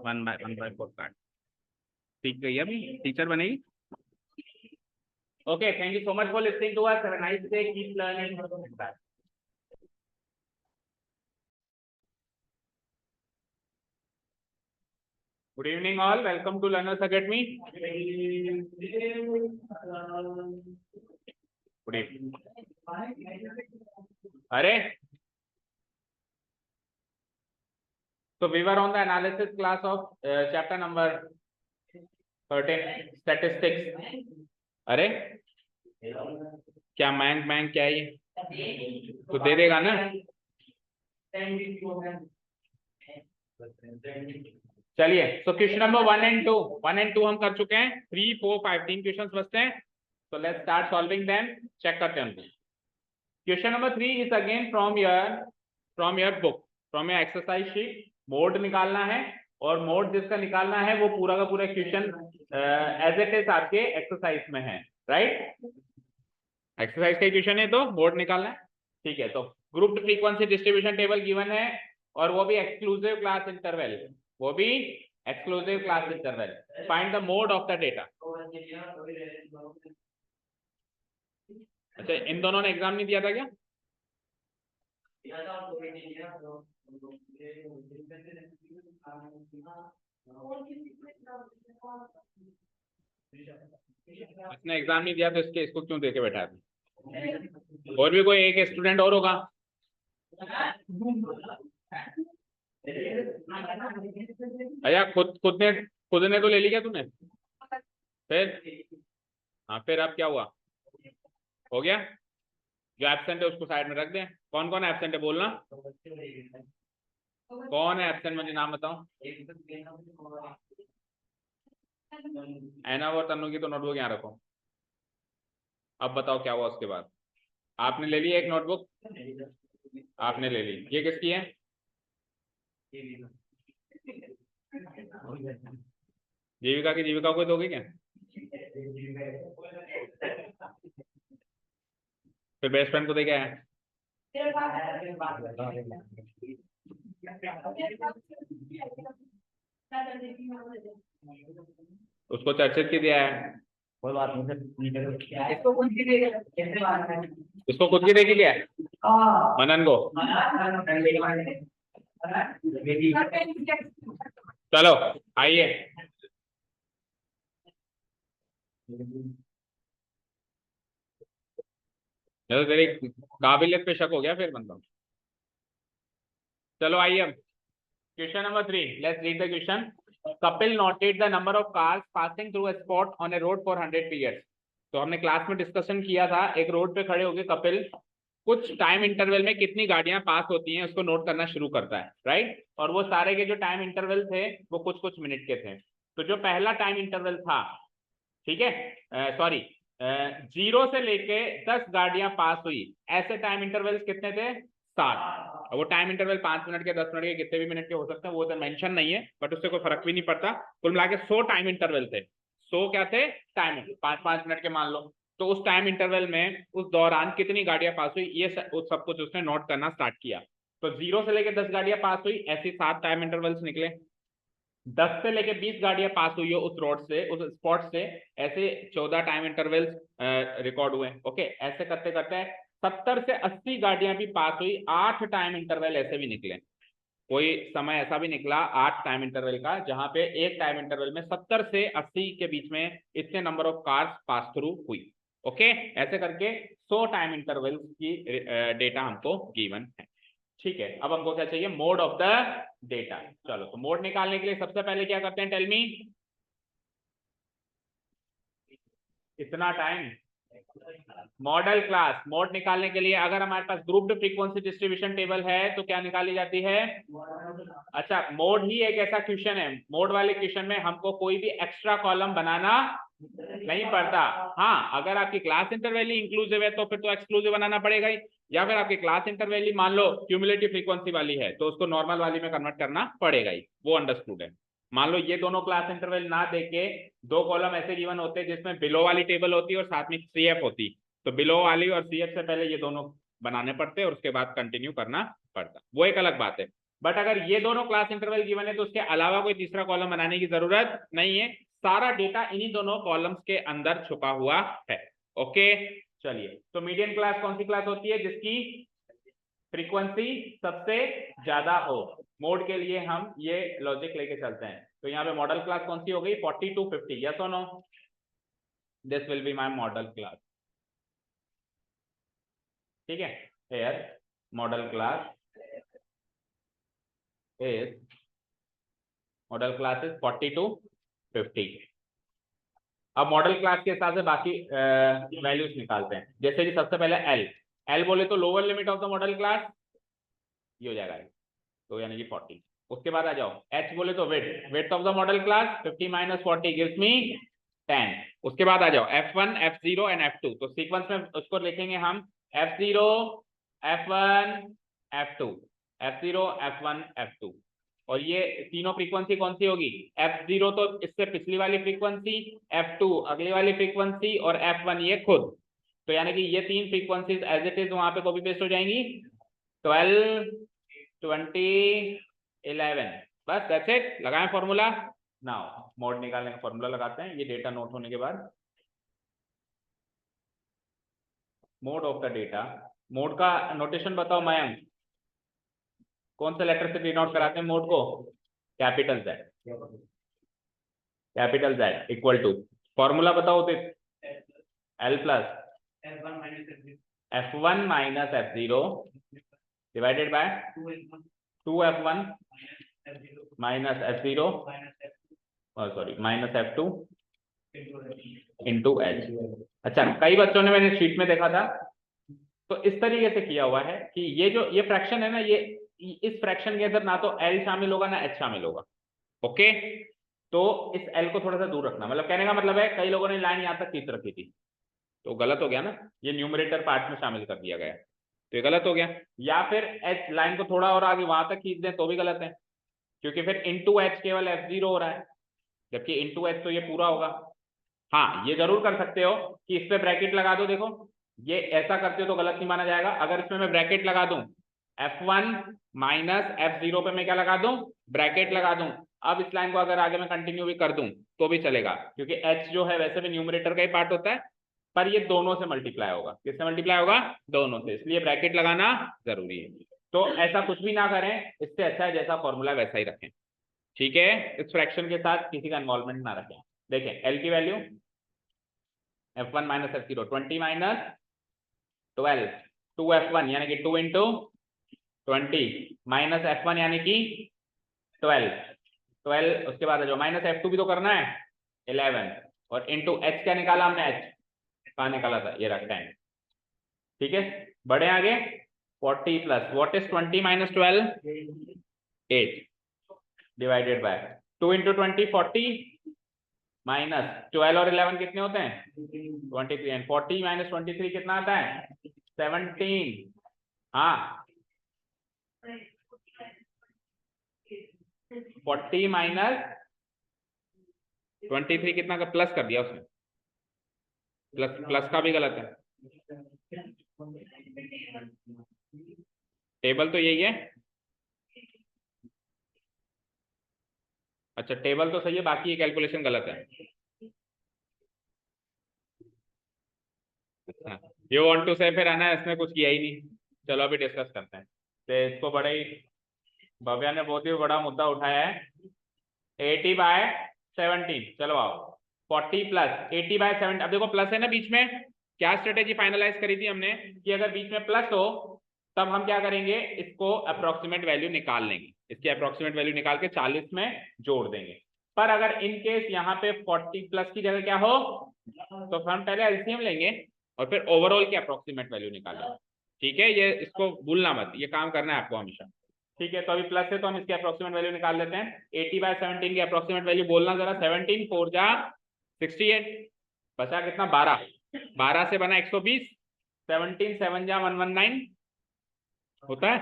1/4 काट। ठीक गई अभी टीचर बनेगी। Okay, thank you so much for listening to us. Have a nice day, keep learning. Good evening all, welcome to Learners Academy. Good evening. Arey, so we were on the analysis class of chapter number 13, statistics. अरे क्या bank क्या है ये तो दे देगा ना। चलिए, so question number 1 and 2 हम कर चुके हैं। 3, 4, 5 3 क्वेश्चंस बचते हैं। So let's start solving them. Check करते हैं उनको। Question number 3 is again from your book, from your exercise sheet. Mode निकालना है और मोड जिसका निकालना है वो पूरा का पूरा क्वेश्चन एज इट इज आपके एक्सरसाइज में है, राइट। एक्सरसाइज का क्वेश्चन है तो मोड निकालना है, ठीक है। तो grouped frequency distribution table given है और वो भी exclusive class interval, find the mode of the data. अच्छा, इन दोनों ने एग्जाम नहीं दिया था क्या? इसने एग्जाम नहीं दिया तो इसको क्यों देके बैठा है? और भी कोई एक स्टूडेंट और होगा। अया खुद ने तो ले ली क्या तूने? फिर हाँ, फिर अब क्या हुआ? हो गया। जो एब्सेंट है उसको साइड में रख दें। कौन कौन एब्सेंट है बोलना। कौन है एब्सेंट, मुझे नाम बताओ। ऐना और तन्नू की तो नोटबुक यहाँ रखो। अब बताओ क्या हुआ उसके बाद। आपने ले ली एक नोटबुक, आपने ले ली। ये किसकी है? जीविका की। जीविका को दोगे क्या? फिर बेस्ट फ्रेंड को दे क्या है? उसको चर्चित की दिया है। कोई बात नहीं, इसको खुद की देगी क्या? मनन को। चलो आइए। तो तेरी काबिलियत पे शक हो गया फिर बंदा। चलो आइए अब question number 3, let's read the question. Kapil noted the number of cars passing through a spot on A road for 100 periods. तो हमने क्लास में डिस्कशन किया था, एक रोड पे खड़े होके कपिल कुछ टाइम इंटरवल में कितनी गाड़ियां पास होती हैं उसको नोट करना शुरू करता है, राइट। और वो सारे के जो टाइम इंटरवल थे वो कुछ कुछ मिनट के थे। तो जो पहला टाइम इंटरवल था, ठीक है, सॉरी, 0 से लेके 10 गाड़ियां पास हुई, ऐसे टाइम इंटरवल कितने थे? 7। वो टाइम इंटरवल 5 मिनट के, 10 मिनट के, कितने भी मिनट के हो सकते हैं, वो तो मेंशन नहीं है, बट उससे कोई फर्क भी नहीं पड़ता। कुल मिला के 100 टाइम इंटरवल थे। 100 क्या थे? टाइम, 5-5 मिनट के मान लो। तो उस टाइम इंटरवल में उस दौरान कितनी गाड़ियां पास हुई, ये सब कुछ उसने नोट करना स्टार्ट किया। तो 0 से लेके 10 गाड़ियां पास हुई, ऐसे 7 टाइम इंटरवल्स निकले। 10 से लेके 20 गाड़ियां पास हुई हो उस रोड से, उस स्पॉट से, ऐसे 14 टाइम इंटरवल्स रिकॉर्ड हुए। ओके, ऐसे करते करते 70 से 80 गाड़ियां भी पास हुई, 8 टाइम इंटरवल ऐसे भी निकले। कोई समय ऐसा भी निकला 8 टाइम इंटरवल का जहां पे एक टाइम इंटरवल में 70 से 80 के बीच में इतने number of cars pass through हुई। ओके, ऐसे करके 100 टाइम इंटरवल की डेटा हमको गिवन है, ठीक है। अब हमको क्या चाहिए? Mode of the data. चलो, तो मोड निकालने के लिए सबसे पहले क्या करते हैं? Tell me. कितना टाइम? Model class. मोड निकालने के लिए अगर हमारे पास ग्रुप्ड फ्रीक्वेंसी डिस्ट्रीब्यूशन टेबल है तो क्या निकाली जाती है? अच्छा, मोड ही एक ऐसा क्वेश्चन है, मोड वाले क्वेश्चन में हमको कोई भी एक्स्ट्रा कॉलम बनाना नहीं पड़ता। हाँ, अगर आपकी क्लास इंटरवैली इंक्लूसिव है तो फिर तो एक्सक्लूसिव बनाना पड़ेगा ही, या फिर आपकी क्लास इंटरवैली मान लो क्यूमुलेटिव फ्रीक्वेंसी वाली है तो उसको नॉर्मल वाली में कन्वर्ट करना पड़ेगा ही, वो अंडरस्टूड है। मान लो ये दोनों क्लास इंटरवल ना देके 2 कॉलम ऐसे गिवन होते जिसमें बिलो वाली टेबल होती और साथ में सीएफ होती, तो बिलो वाली और सीएफ से पहले ये दोनों बनाने पड़ते और उसके बाद कंटिन्यू करना पड़ता, वो एक अलग बात है। बट अगर ये दोनों क्लास इंटरवल गिवन है तो उसके अलावा कोई तीसरा कॉलम बनाने की जरूरत नहीं है, सारा डेटा इन्हीं दोनों कॉलम्स के अंदर छुपा हुआ है। ओके चलिए, तो मीडियन क्लास कौन सी क्लास होती है? जिसकी फ्रीक्वेंसी सबसे ज्यादा हो। मोड के लिए हम ये लॉजिक लेके चलते हैं। तो यहाँ पे मॉडल क्लास कौन सी हो गई? 40 to 50, यस और no? This will be my model class. ठीक है, here model class is 40 to 50। अब मॉडल क्लास के हिसाब से बाकी वैल्यूज निकालते हैं। जैसे कि सबसे पहले एल बोले तो lower limit of the model class ये हो जाएगा, तो यानी कि 40। उसके बाद आ जाओ एच बोले तो width of the model class 50 minus 40 gives me 10। उसके बाद आ जाओ F1 F0 एंड F2, तो सीक्वेंस में उसको लिखेंगे हम F0 F1 F2 F0 F1 F2। और ये तीनों फ्रीक्वेंसी कौन सी होगी? F0 तो इससे पिछली वाली फ्रीक्वेंसी, F2 अगली वाली फ्रीक्वेंसी और F1 ये खुद। तो यानी कि ये तीन फ्रीक्वेंसीज एज इट इज वहां पे कॉपी पेस्ट हो जाएंगी, 12 20 11। बस दैट्स इट। लगाएं फॉर्मूला। नाउ मोड निकालने का फॉर्मूला लगाते हैं, ये डेटा नोट होने के बाद। Mode of the data, mode का नोटेशन बताओ मयंक, कौन से लेटर से डिनोट कराते हैं मोड को? Capital Z, capital Z equal to, formula बताओ तो L plus F1 minus F0 divided by 2F1 minus F0 sorry minus F2 into H। अच्छा, कई बच्चों ने मैंने शीट में देखा था तो इस तरीके से किया हुआ है कि ये फ्रैक्शन है ना, ये इस फ्रैक्शन के अंदर ना तो L शामिल होगा ना H शामिल होगा। ओके, तो इस L को थोड़ा सा दूर रखना, मतलब कहने का मतलब है कई लोगों ने लाइन यहाँ तक खींच रखी थी तो गलत हो गया ना, ये न्यूमरेटर पार्ट में शामिल कर दिया गया तो ये गलत हो गया। या फिर H लाइन को थोड़ा और आगे वहां तक खींच दें तो भी गलत है, क्योंकि फिर इंटू H केवल F0 हो रहा है, जबकि इंटू H तो ये पूरा होगा। हाँ, ये जरूर कर सकते हो कि इस पे ब्रैकेट लगा दो, देखो ये ऐसा करते हो तो गलत नहीं माना जाएगा। अगर इसमें मैं ब्रैकेट लगा दूं F1 माइनस F0 पे मैं क्या लगा दूं? ब्रैकेट लगा दूं। अब इस लाइन को अगर आगे मैं कंटिन्यू भी कर दूं तो भी चलेगा, क्योंकि H जो है वैसे भी न्यूमरेटर का ही पार्ट होता है, पर ये दोनों से मल्टीप्लाई होगा। किससे मल्टीप्लाई होगा? दोनों से, इसलिए ब्रैकेट लगाना जरूरी है। तो ऐसा कुछ भी ना करें, इससे अच्छा है जैसा फॉर्मूला वैसा ही रखें। ठीक है, इस फ्रैक्शन के साथ किसी का इन्वॉल्वमेंट ना रखें। देखें L की value F1 minus F0 20 minus 12 2F1 यानी कि 2 इंटू 20 माइनस F1 यानी कि 12 उसके बाद जो माइनस F2 भी तो करना है 11 और इंटू H क्या निकाला हमने? H कहाँ निकाला था? ये रखा है। ठीक है, बढ़े आगे 40 plus what is 20 minus 12? 8 divided by 2 into 20 40 minus 12 और 11 कितने होते हैं? 23 एंड 40 माइनस 23 कितना आता है? 17। हाँ 40 माइनस 23 कितना का प्लस कर दिया उसने, प्लस का भी गलत है, टेबल तो यही है। अच्छा टेबल तो सही है, बाकी ये कैलकुलेशन गलत है। अच्छा, यू वांट टू से फिर है ना इसने कुछ किया ही नहीं। चलो अभी डिस्कस करते हैं। तो इसको बड़े ही भव्या ने बहुत ही बड़ा मुद्दा उठाया है, 80/17। चलो आओ 40 प्लस 80/7। अब देखो प्लस है ना बीच में, क्या स्ट्रेटेजी फाइनलाइज करी थी हमने कि अगर बीच में प्लस हो तब हम क्या करेंगे, इसको अप्रोक्सीमेट वैल्यू निकाल लेंगे, इसकी अप्रोक्सीमेट वैल्यू निकाल के 40 में जोड़ देंगे। पर अगर इन केस यहाँ पे 40 प्लस की जगह क्या हो तो हम पहले एलसीएम लेंगे और फिर ओवरऑल की अप्रोक्सीमेट वैल्यू निकालेंगे। ठीक है, ये इसको भूलना मत, ये काम करना है आपको हमेशा। ठीक है, तो अभी प्लस है तो हम इसकी अप्रोक्सीमेट वैल्यू निकाल लेते हैं। 80/17 की अप्रोक्सीमेट वैल्यू बोलना जरा। 17 4 जा 68, बचा कितना? 12। 12 से बना 120, 17 7 जा 119 होता है।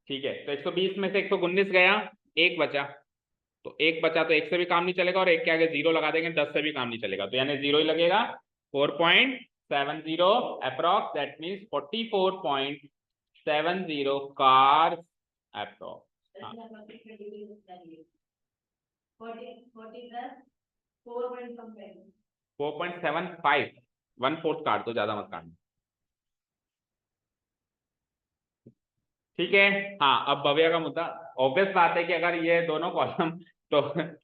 ठीक है, तो 120 में से 119 गया, एक बचा, तो एक बचा तो एक से भी काम नहीं चलेगा और एक के आगे जीरो लगा देंगे, 10 से भी काम नहीं चलेगा, तो यानी जीरो ही लगेगा। 4.70 approx, that means 44.7 70 cars approx. हाँ, 4.75, 1/4 काट दो, ज्यादा मत काटना। ठीक है। हाँ, अब भव्या का मुद्दा, ऑब्वियस बात है कि अगर ये दोनों कॉलम तो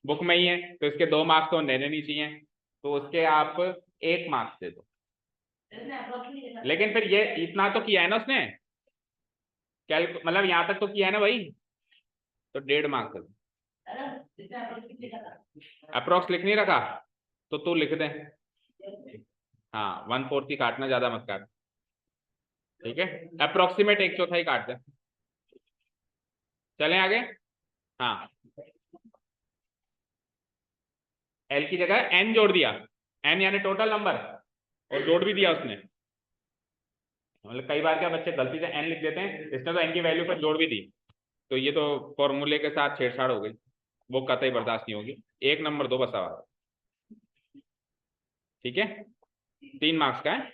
बुक में ही है तो इसके 2 मार्क्स तो देने नहीं चाहिए, तो उसके आप 1 मार्क्स दे दो। लेकिन फिर ये इतना तो किया है ना उसने, मतलब यहाँ तक तो किया है ना भाई, तो 1.5 मार्क्स दे दो। अप्रोक्स लिख नहीं रखा तो तू लिख दे। हाँ, 1/4 ही काटना, ज्यादा मत काट। ठीक है, अप्रोक्सीमेट 1/4 काट दे। चलें आगे। हाँ, एल की जगह एन जोड़ दिया, एन यानी टोटल नंबर, और जोड़ भी दिया उसने। मतलब कई बार क्या बच्चे गलती से एन लिख देते हैं, इसने तो एन की वैल्यू पर जोड़ भी दी, तो ये तो फॉर्मूले के साथ छेड़छाड़ हो गई, वो कतई बर्दाश्त नहीं होगी। 1 नंबर दो बस सवाल। ठीक है, 3 मार्क्स का है,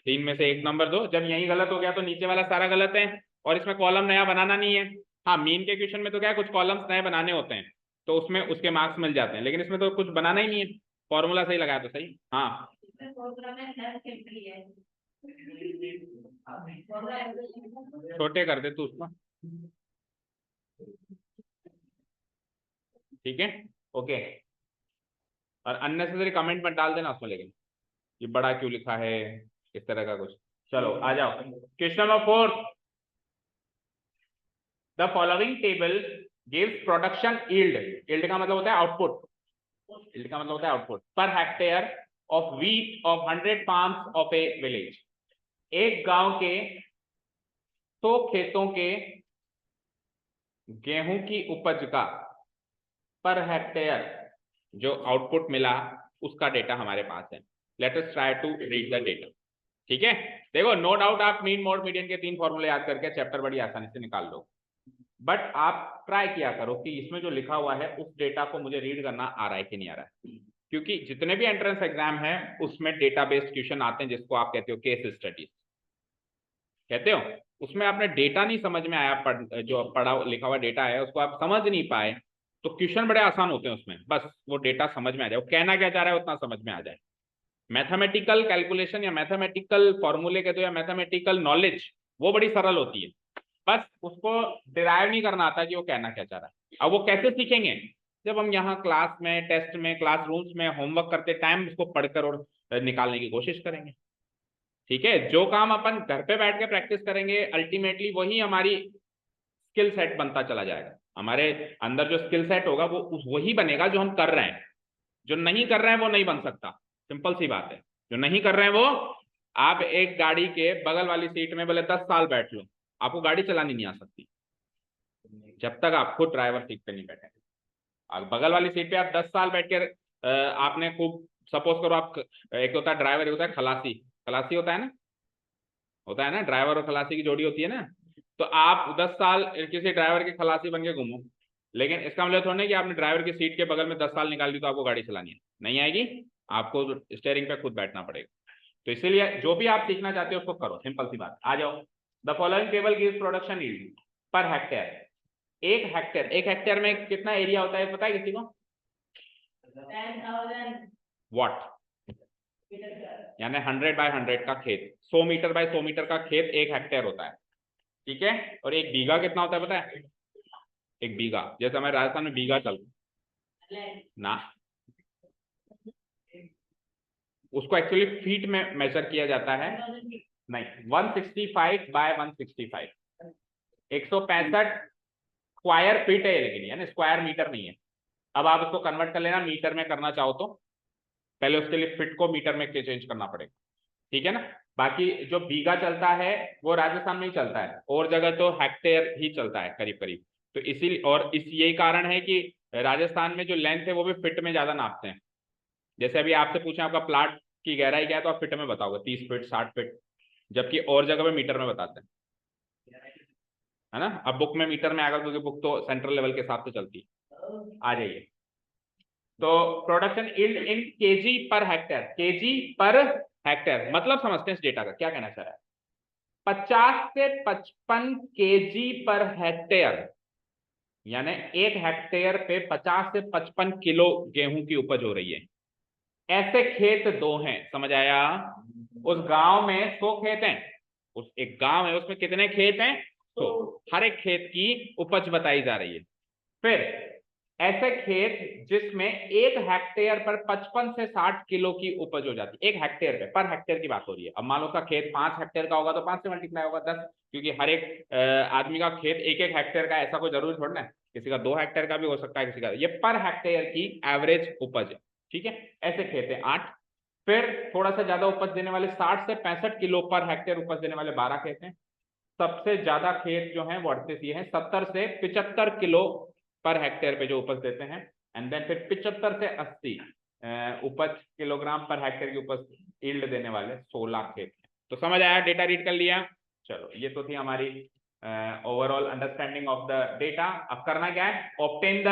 3 में से 1 नंबर दो। जब यही गलत हो गया तो नीचे वाला सारा गलत है, और इसमें कॉलम नया बनाना नहीं है। हाँ, मीन के क्वेश्चन में तो क्या है, कुछ कॉलम्स नए बनाने होते हैं तो उसमें उसके मार्क्स मिल जाते हैं, लेकिन इसमें तो कुछ बनाना ही नहीं है, फॉर्मूला सही लगाया तो सही। हाँ, छोटे कर दे तू उसको। ठीक है, ओके। और अननेसेसरी कमेंट मत डाल देना उसमें, लेकिन ये बड़ा क्यों लिखा है, इस तरह का कुछ। चलो आ जाओ, question number 4। The following table gives production yield, yield का मतलब होता है आउटपुट, यील्ड का मतलब होता है output, per hectare of wheat of 100 farms of A village. एक गांव के 100 खेतों के गेहूं की उपज का पर हेक्टेयर जो आउटपुट मिला, उसका डेटा हमारे पास है। Let us try to read the data. ठीक है, देखो नो डाउट आप मीन मोड मीडियन के 3 फॉर्मूले याद करके चैप्टर बड़ी आसानी से निकाल लो, बट आप ट्राई किया करो कि इसमें जो लिखा हुआ है उस डेटा को मुझे रीड करना आ रहा है कि नहीं आ रहा है, क्योंकि जितने भी एंट्रेंस एग्जाम है उसमें डेटा बेस्ड क्वेश्चन आते हैं, जिसको आप कहते हो केस स्टडीज कहते हो। उसमें आपने डेटा नहीं समझ में आया, जो पढ़ा लिखा हुआ डेटा है उसको आप समझ नहीं पाए, तो क्वेश्चन बड़े आसान होते हैं उसमें, बस वो डेटा समझ में आ जाए, वो कहना क्या चाह रहा है उतना समझ में आ जाए। मैथमेटिकल कैलकुलेशन या मैथमेटिकल फॉर्मूले के दो या मैथमेटिकल नॉलेज, वो बड़ी सरल होती है, बस उसको डिराइव नहीं करना आता कि वो कहना क्या चाह रहा है। अब वो कैसे सीखेंगे, जब हम यहाँ क्लास में, टेस्ट में, क्लासरूम्स में होमवर्क करते टाइम उसको पढ़कर और निकालने की कोशिश करेंगे। ठीक है, जो काम अपन घर पे बैठ के प्रैक्टिस करेंगे अल्टीमेटली वही हमारी स्किल सेट बनता चला जाएगा। हमारे अंदर जो स्किल सेट होगा वो वही बनेगा जो हम कर रहे हैं, जो नहीं कर रहे हैं वो नहीं बन सकता। सिंपल सी बात है, जो नहीं कर रहे हैं वो, आप एक गाड़ी के बगल वाली सीट में भले 10 साल बैठ लो, आपको गाड़ी चलानी नहीं आ सकती जब तक आप खुद ड्राइवर सीट पे नहीं बैठे। बगल वाली सीट पे आप 10 साल बैठ कर आपने खूब, सपोज करो आप, एक होता है ड्राइवर, एक होता है खलासी, खलासी होता है ना ड्राइवर और खलासी की जोड़ी होती है ना, तो आप 10 साल किसी ड्राइवर के खलासी बन के घूमो, लेकिन इसका मतलब थोड़ा नहीं कि आपने ड्राइवर की सीट के बगल में 10 साल निकाल दी तो आपको गाड़ी चलानी है, नहीं आएगी, आपको स्टेयरिंग पे खुद बैठना पड़ेगा। तो इसीलिए जो भी आप सीखना चाहते हो उसको करो, सिंपल सी बात। आ जाओ, the following table gives production yield per hectare. एक हेक्टेयर में कितना एरिया होता है पता है किसी को? 10,000 वाट, यानी 100 बाय 100 का खेत, 100 मीटर बाय 100 मीटर का खेत 1 हेक्टेयर होता है। ठीक है, और 1 बीघा कितना होता है पता है? 1 बीघा, जैसे हमारे राजस्थान में बीघा चलता ना, उसको एक्चुअली फीट में मेजर किया जाता है। नहीं, 165 बाय 165, 165 स्क्वायर फीट है, लेकिन यानी स्क्वायर मीटर नहीं है। अब आप उसको कन्वर्ट कर लेना, मीटर में करना चाहो तो पहले उसके लिए फिट को मीटर में चेंज करना पड़ेगा। ठीक है ना, बाकी जो बीघा चलता है वो राजस्थान में ही चलता है, और जगह तो हेक्टेयर ही चलता है करीब करीब। तो इसी और इस यही कारण है कि राजस्थान में जो लेंथ है वो भी फिट में ज्यादा नापते हैं। जैसे अभी आपसे पूछें आपका प्लाट की गहराई क्या है तो आप फिट में बताओगे 30 फीट 60 फीट, जबकि और जगह पे मीटर में बताते हैं, है ना। अब बुक में मीटर में आएगा क्योंकि बुक तो सेंट्रल लेवल के हिसाब से चलती है। आ जाइए, तो production yield in KG per hectare, KG per hectare मतलब समझते हैं इस डेटा का क्या कहना चाह रहा है। 50 से 55 केजी पर हेक्टेयर, यानी 1 हेक्टेयर पे 50 से 55 किलो गेहूं की उपज हो रही है। ऐसे खेत 2 हैं, समझ आया? उस गांव में 100 खेत हैं, उस एक गांव है उसमें कितने खेत हैं? 100। हर एक खेत की उपज बताई जा रही है। फिर ऐसे खेत जिसमें 1 हेक्टेयर पर 55 से 60 किलो की उपज हो जाती है। 1 हेक्टेयर पे, पर हेक्टेयर की बात हो रही है। अब मान लो उसका खेत 5 हेक्टेयर का होगा तो 5 से मल्टीप्लाई होगा 10, क्योंकि हर एक आदमी का खेत 1-1 हेक्टेयर का ऐसा कोई जरूरी थोड़ा है, किसी का 2 हेक्टेयर का भी हो सकता है, किसी का। ये पर हेक्टेयर की एवरेज उपज है, ठीक है। ऐसे खेत है 8। फिर थोड़ा सा ज्यादा उपज देने वाले 60 से 65 किलो पर हेक्टेयर उपज देने वाले 12 खेत हैं। सबसे ज्यादा खेत जो हैं वो 38 ये हैं, 70 से 75 किलो पर हेक्टेयर पे जो उपज देते हैं। एंड देन फिर 75 से 80 उपज किलोग्राम पर हेक्टेयर की उपज यील्ड देने वाले 16 खेत हैं। तो समझ आया? डेटा रीड कर लिया? चलो, ये तो थी हमारी overall understanding of the data. अब करना क्या है? Obtain the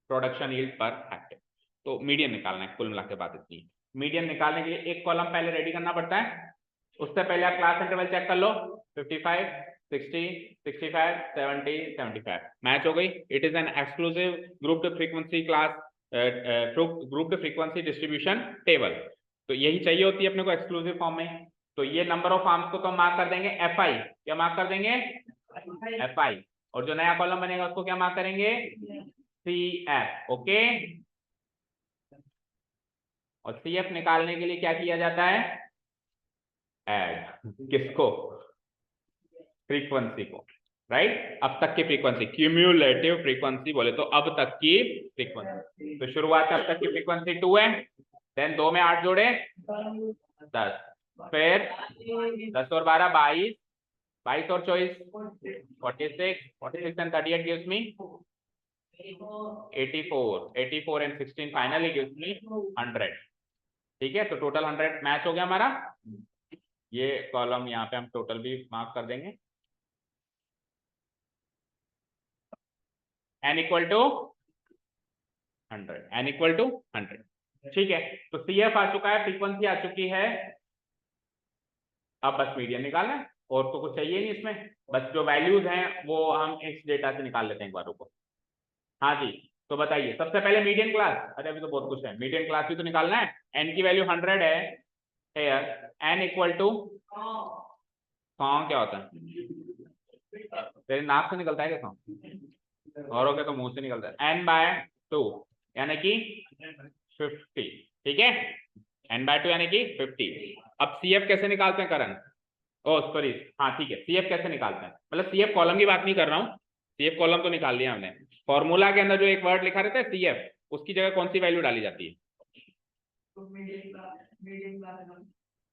production yield per hectare. तो मीडियन निकालना है, कुल मिला के बात इतनी। मीडियन निकालने के लिए एक कॉलम पहले रेडी करना पड़ता है। उससे पहले आप क्लास इंटरवल चेक कर लो। 55, 60, 65, 70, 75 मैच हो गई। It is an exclusive grouped frequency class, grouped frequency distribution table. तो यही चाहिए होती है अपने को एक्सक्लूसिव फॉर्म में। तो ये नंबर ऑफ आर्म्स को तो मार्क कर देंगे FI। क्या मार्क कर देंगे? FI। और जो नया कॉलम बनेगा उसको क्या मार्क करेंगे? CF। ओके। और CF निकालने के लिए क्या किया जाता है? ऐड किसको? फ्रीक्वेंसी को, राइट। अब तक की फ्रीक्वेंसी, क्यूम्युलेटिव फ्रीक्वेंसी बोले तो अब तक की फ्रीक्वेंसी। तो शुरुआत अब तक की फ्रीक्वेंसी 2 है, देन 2 में 8 जोड़े 10, फिर 10 और 12 22, 22 और 24 46, 46 and 38 gives me 84, 84 and 16 finally gives me 100। ठीक है, तो टोटल 100 मैच हो गया हमारा। ये कॉलम यहाँ पे हम टोटल भी मार्क कर देंगे। n equal to 100, n equal to 100। ठीक है, तो CF आ चुका है, फ्रीक्वेंसी आ चुकी है। अब बस मीडियन निकालना है, और तो कुछ चाहिए नहीं इसमें। बस जो वैल्यूज हैं वो हम इस डेटा से निकाल लेते हैं एक बार को। हाँ जी, तो बताइए सबसे पहले मीडियन क्लास। अरे अभी तो बहुत कुछ है, मीडियन क्लास भी तो निकालना है। n की वैल्यू 100 है हेयर, n इक्वल टू क्या होता है? तेरे नाक से निकलता है क्या सॉन्ग? और हो गया तो मुंह से निकलता है। n/2 यानी कि 50। ठीक है, n/2 यानी कि 50। अब CF कैसे निकालते हैं करण? ओ सॉरी, हाँ ठीक है, CF कैसे निकालते हैं, मतलब CF कॉलम की बात नहीं कर रहा हूँ। CF कॉलम तो निकाल लिया हमने। फॉर्मूला के अंदर जो एक वर्ड लिखा रहता है CF, उसकी जगह कौन सी वैल्यू डाली जाती है?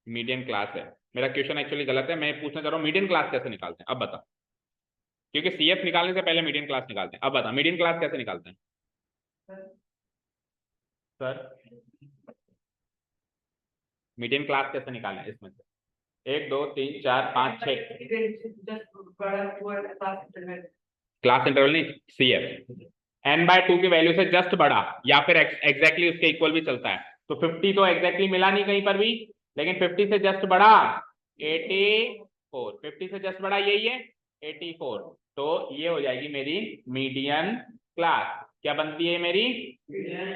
मीडियन क्लास है। मेरा क्वेश्चन एक्चुअली गलत है, मैं पूछना चाह रहा हूँ मीडियन क्लास कैसे निकालते हैं। अब बता, क्योंकि CF निकालने से पहले मीडियन क्लास निकालते हैं। अब बता मीडियन क्लास कैसे निकालते हैं? सर मीडियन क्लास कैसे निकालना है इसमें से? 1 2 3 4 5 6 क्लास इंटरवल नहीं, CF n/2 की वैल्यू से जस्ट बड़ा या फिर एग्जैक्टली उसके इक्वल भी चलता है। तो 50 तो एग्जैक्टली मिला नहीं कहीं पर भी, लेकिन 50 से जस्ट बड़ा 84, 50 से जस्ट बड़ा यही है 84। तो ये हो जाएगी मेरी मीडियन क्लास। क्या बनती है मेरी? Median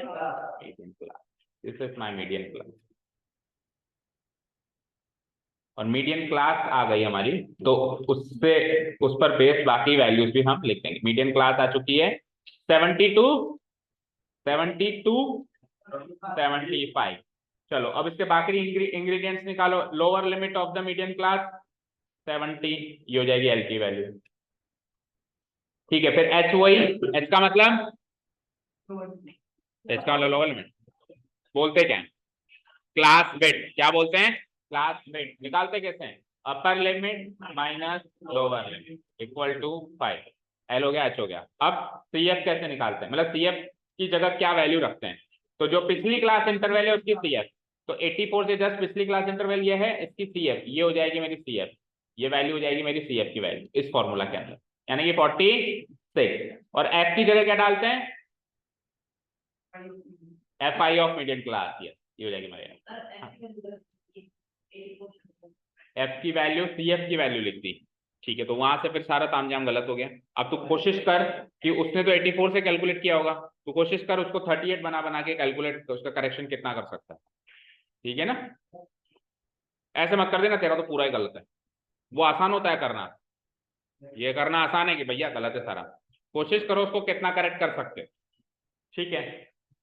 class. This is my median class. और मीडियन क्लास आ गई हमारी, तो उससे उस पर बेस बाकी वैल्यूज भी हम लिख देंगे। मीडियन क्लास आ चुकी है 72, 72, 75। चलो अब इसके बाकी इंग्रेडिएंट्स निकालो। Lower limit of the median class 70, ये हो जाएगी L की वैल्यू। ठीक है, फिर H वही, H का मतलब लोअर लिमिट बोलते क्या है? Class weight. क्या बोलते हैं? Class weight. निकालते कैसे हैं? Upper limit minus lower limit equal to 5। L हो गया, H हो गया। अब CF कैसे निकालते हैं, मतलब CF की जगह क्या वैल्यू रखते हैं? तो जो पिछली क्लास इंटरवल है उसकी CF, तो 84 से जस्ट पिछली क्लास इंटरवल ये है, इसकी CF ये हो जाएगी मेरी CF। ये वैल्यू हो जाएगी मेरी CF की वैल्यू इस फॉर्मूला के अंदर, यानी कि 46। और F की जगह क्या डालते हैं? FI of median class. ये हो जाएगी मेरे। एफ की वैल्यू सी एफ की वैल्यू लिख दी, ठीक है, तो वहां से फिर सारा तामझाम गलत हो गया। अब तू कोशिश कर कि उसने तो 84 से कैलकुलेट किया होगा, तो कोशिश कर उसको 38 बना बना के कैलकुलेट, तो उसका करेक्शन कितना कर सकता है, ठीक है ना। ऐसे मत कर देना, तेरा तो पूरा ही गलत है। वो आसान होता है करना, ये करना आसान है कि भैया गलत है सारा, कोशिश करो उसको कितना करेक्ट कर सकते हो, ठीक है।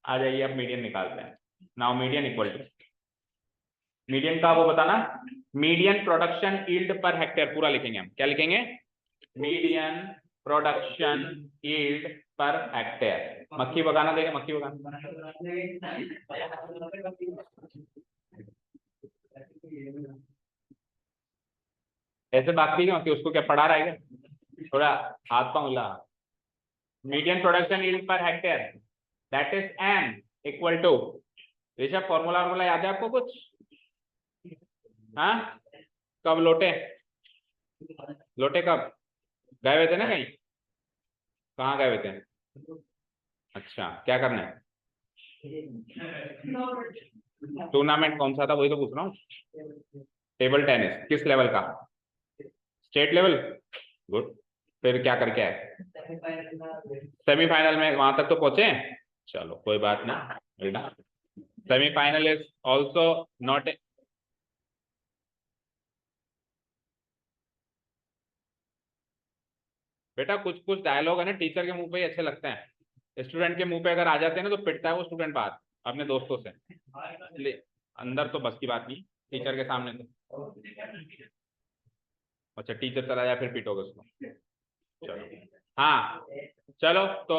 आ जाइए अब मीडियन निकालते हैं। Now median equal to, median का वो बताना, median production yield per hectare, पूरा लिखेंगे हम, क्या लिखेंगे, median production yield per hectare. मक्खी भगाना देगा, मक्खी भगाना, ऐसे बात की मक्खी, उसको क्या पढ़ा रहा है क्या, थोड़ा हाथ पाँव हिला। Median production yield per hectare that is M equal to, Rishabh formula formula याद है आपको कुछ, हाँ, कब लोटे, लोटे कब गए हुए थे ना कहीं, कहाँ गए हुए थे, अच्छा क्या करना है, टूर्नामेंट कौन सा था वही तो पूछ रहा हूँ, टेबल टेनिस, किस लेवल का, स्टेट लेवल, गुड, फिर क्या करके आए, सेमीफाइनल में, वहां तक तो पहुंचे, चलो कोई बात नहीं बेटा, सेमीफाइनल इज ऑल्सो नॉट, बेटा कुछ कुछ डायलॉग है ना टीचर के मुंह पे ही अच्छे लगते हैं, स्टूडेंट के मुंह पे अगर आ जाते हैं ना तो पिटता है वो स्टूडेंट बाहर अपने दोस्तों से, इसलिए अंदर तो बस की बात नहीं, टीचर के सामने तो, अच्छा टीचर चला जाए फिर पीटोगे उसको, चलो हाँ, चलो तो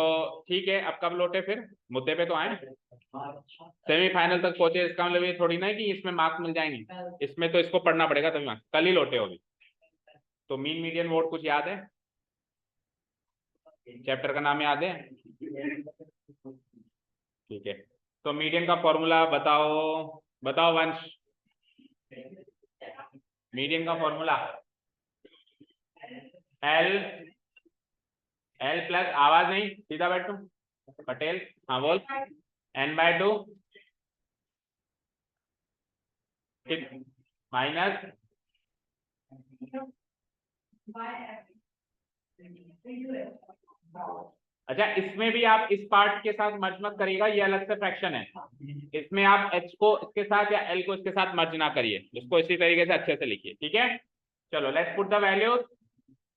ठीक है, अब कब लौटे फिर मुद्दे पे तो आए, सेमीफाइनल तक पहुंचे, इसका मतलब ये थोड़ी ना है कि इसमें मार्क्स मिल जाएंगे, इसमें तो इसको पढ़ना पड़ेगा तभी मार्क्स, कल ही लौटे हो अभी, तो मीन मीडियन वोट कुछ याद है, चैप्टर का नाम याद है, ठीक है, तो मीडियन का फॉर्मूला बताओ, बताओ वंश, मीडियन का फॉर्मूला एल, एल प्लस, आवाज नहीं, सीधा बैठो पटेल, हाँ बोल, n/2 माइनस, अच्छा इसमें भी आप इस पार्ट के साथ मर्ज मत करिएगा, ये अलग से फ्रैक्शन है, इसमें आप h को इसके साथ या l को इसके साथ मर्ज ना करिए, इसको इसी तरीके से अच्छे से लिखिए, ठीक है। चलो लेट्स पुट द वैल्यूज,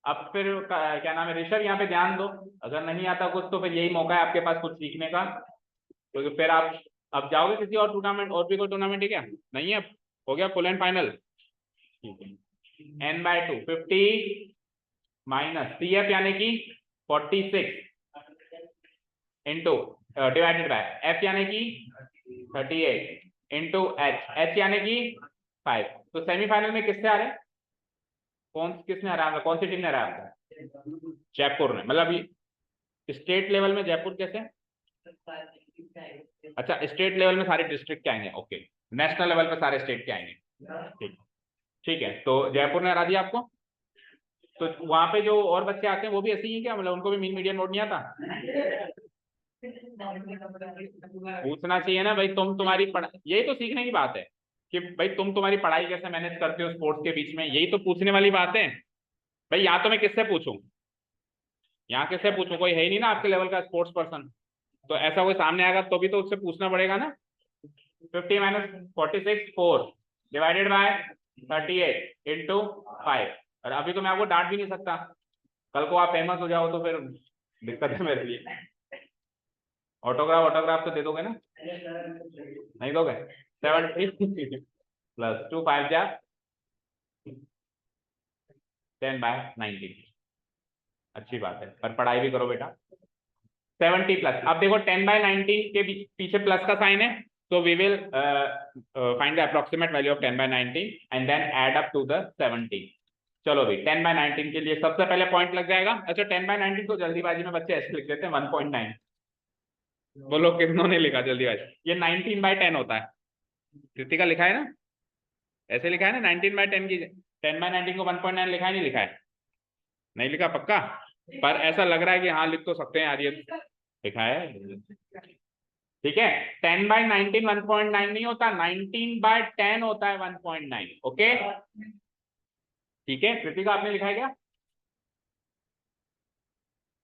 अब फिर क्या नाम है ऋषभ, यहाँ पे ध्यान दो, अगर नहीं आता कुछ तो फिर यही मौका है आपके पास कुछ सीखने का, क्योंकि तो फिर आप अब जाओगे किसी और टूर्नामेंट, और भी कोई टूर्नामेंट है क्या, नहीं है, हो गया फुल एंड फाइनल, ठीक है, n/2 50 माइनस सी एफ यानी कि 46 इंटू डिवाइडेड बाय एफ यानी कि 38 इंटू एच यानी कि 5, तो सेमीफाइनल में किससे आ रहे हैं, किसने हराया, कौन सी टीम ने हराया, जयपुर ने, मतलब स्टेट लेवल में जयपुर कैसे, अच्छा स्टेट लेवल में सारे डिस्ट्रिक्ट के आएंगे, ओके, नेशनल लेवल पे सारे स्टेट के आएंगे, ठीक, ठीक है, तो जयपुर ने हरा दिया आपको, तो वहां पे जो और बच्चे आते हैं वो भी ऐसे ही है क्या, मतलब उनको भी मीन मीडियन नोट नहीं आता, पूछना चाहिए ना भाई, तुम्हारी यही तो सीखने की बात है कि भाई तुम्हारी पढ़ाई कैसे मैनेज करते हो स्पोर्ट्स के बीच में, यही तो पूछने वाली बात है भाई, यहाँ तो मैं किससे पूछूं, यहाँ किससे पूछूं, कोई है ही नहीं ना आपके लेवल का स्पोर्ट्स पर्सन, तो ऐसा कोई सामने आएगा तो भी तो उससे पूछना पड़ेगा ना, 50 माइनस 46 4 डिवाइडेड बाय 38 इंटू 5, और अभी तो मैं आपको डांट भी नहीं सकता, कल को आप फेमस हो जाओ तो फिर दिक्कत है मेरे लिए, ऑटोग्राफ ऑटोग्राफ तो दे दोगे ना, नहीं दोगे, 70 प्लस 2 5 जा 10/19, अच्छी बात है, पर पढ़ाई भी करो बेटा, 70 प्लस, अब देखो 10/19 के पीछे प्लस का साइन है, तो we will find the approximate value of 10/19 and then add up to the 70, चलो भाई 10/19 के लिए सबसे पहले पॉइंट लग जाएगा, अच्छा 10/19 को जल्दीबाजी में बच्चे ऐसे लिख देते हैं 1.9, बोलो कितनों ने लिखा जल्दीबाजी, ये 19/10 होता है, कृतिका लिखा है ना, ऐसे लिखा है ना 19/10 की, 10/19 को 1.9 लिखा है, नहीं लिखा है, नहीं लिखा पक्का, पर ऐसा लग रहा है कि हाँ लिख तो सकते हैं यार, ये लिखा है, ठीक है, 10/19 1.9 नहीं होता, 19/10 होता है 1.9, ओके, ठीक है कृतिका, आपने लिखा है क्या?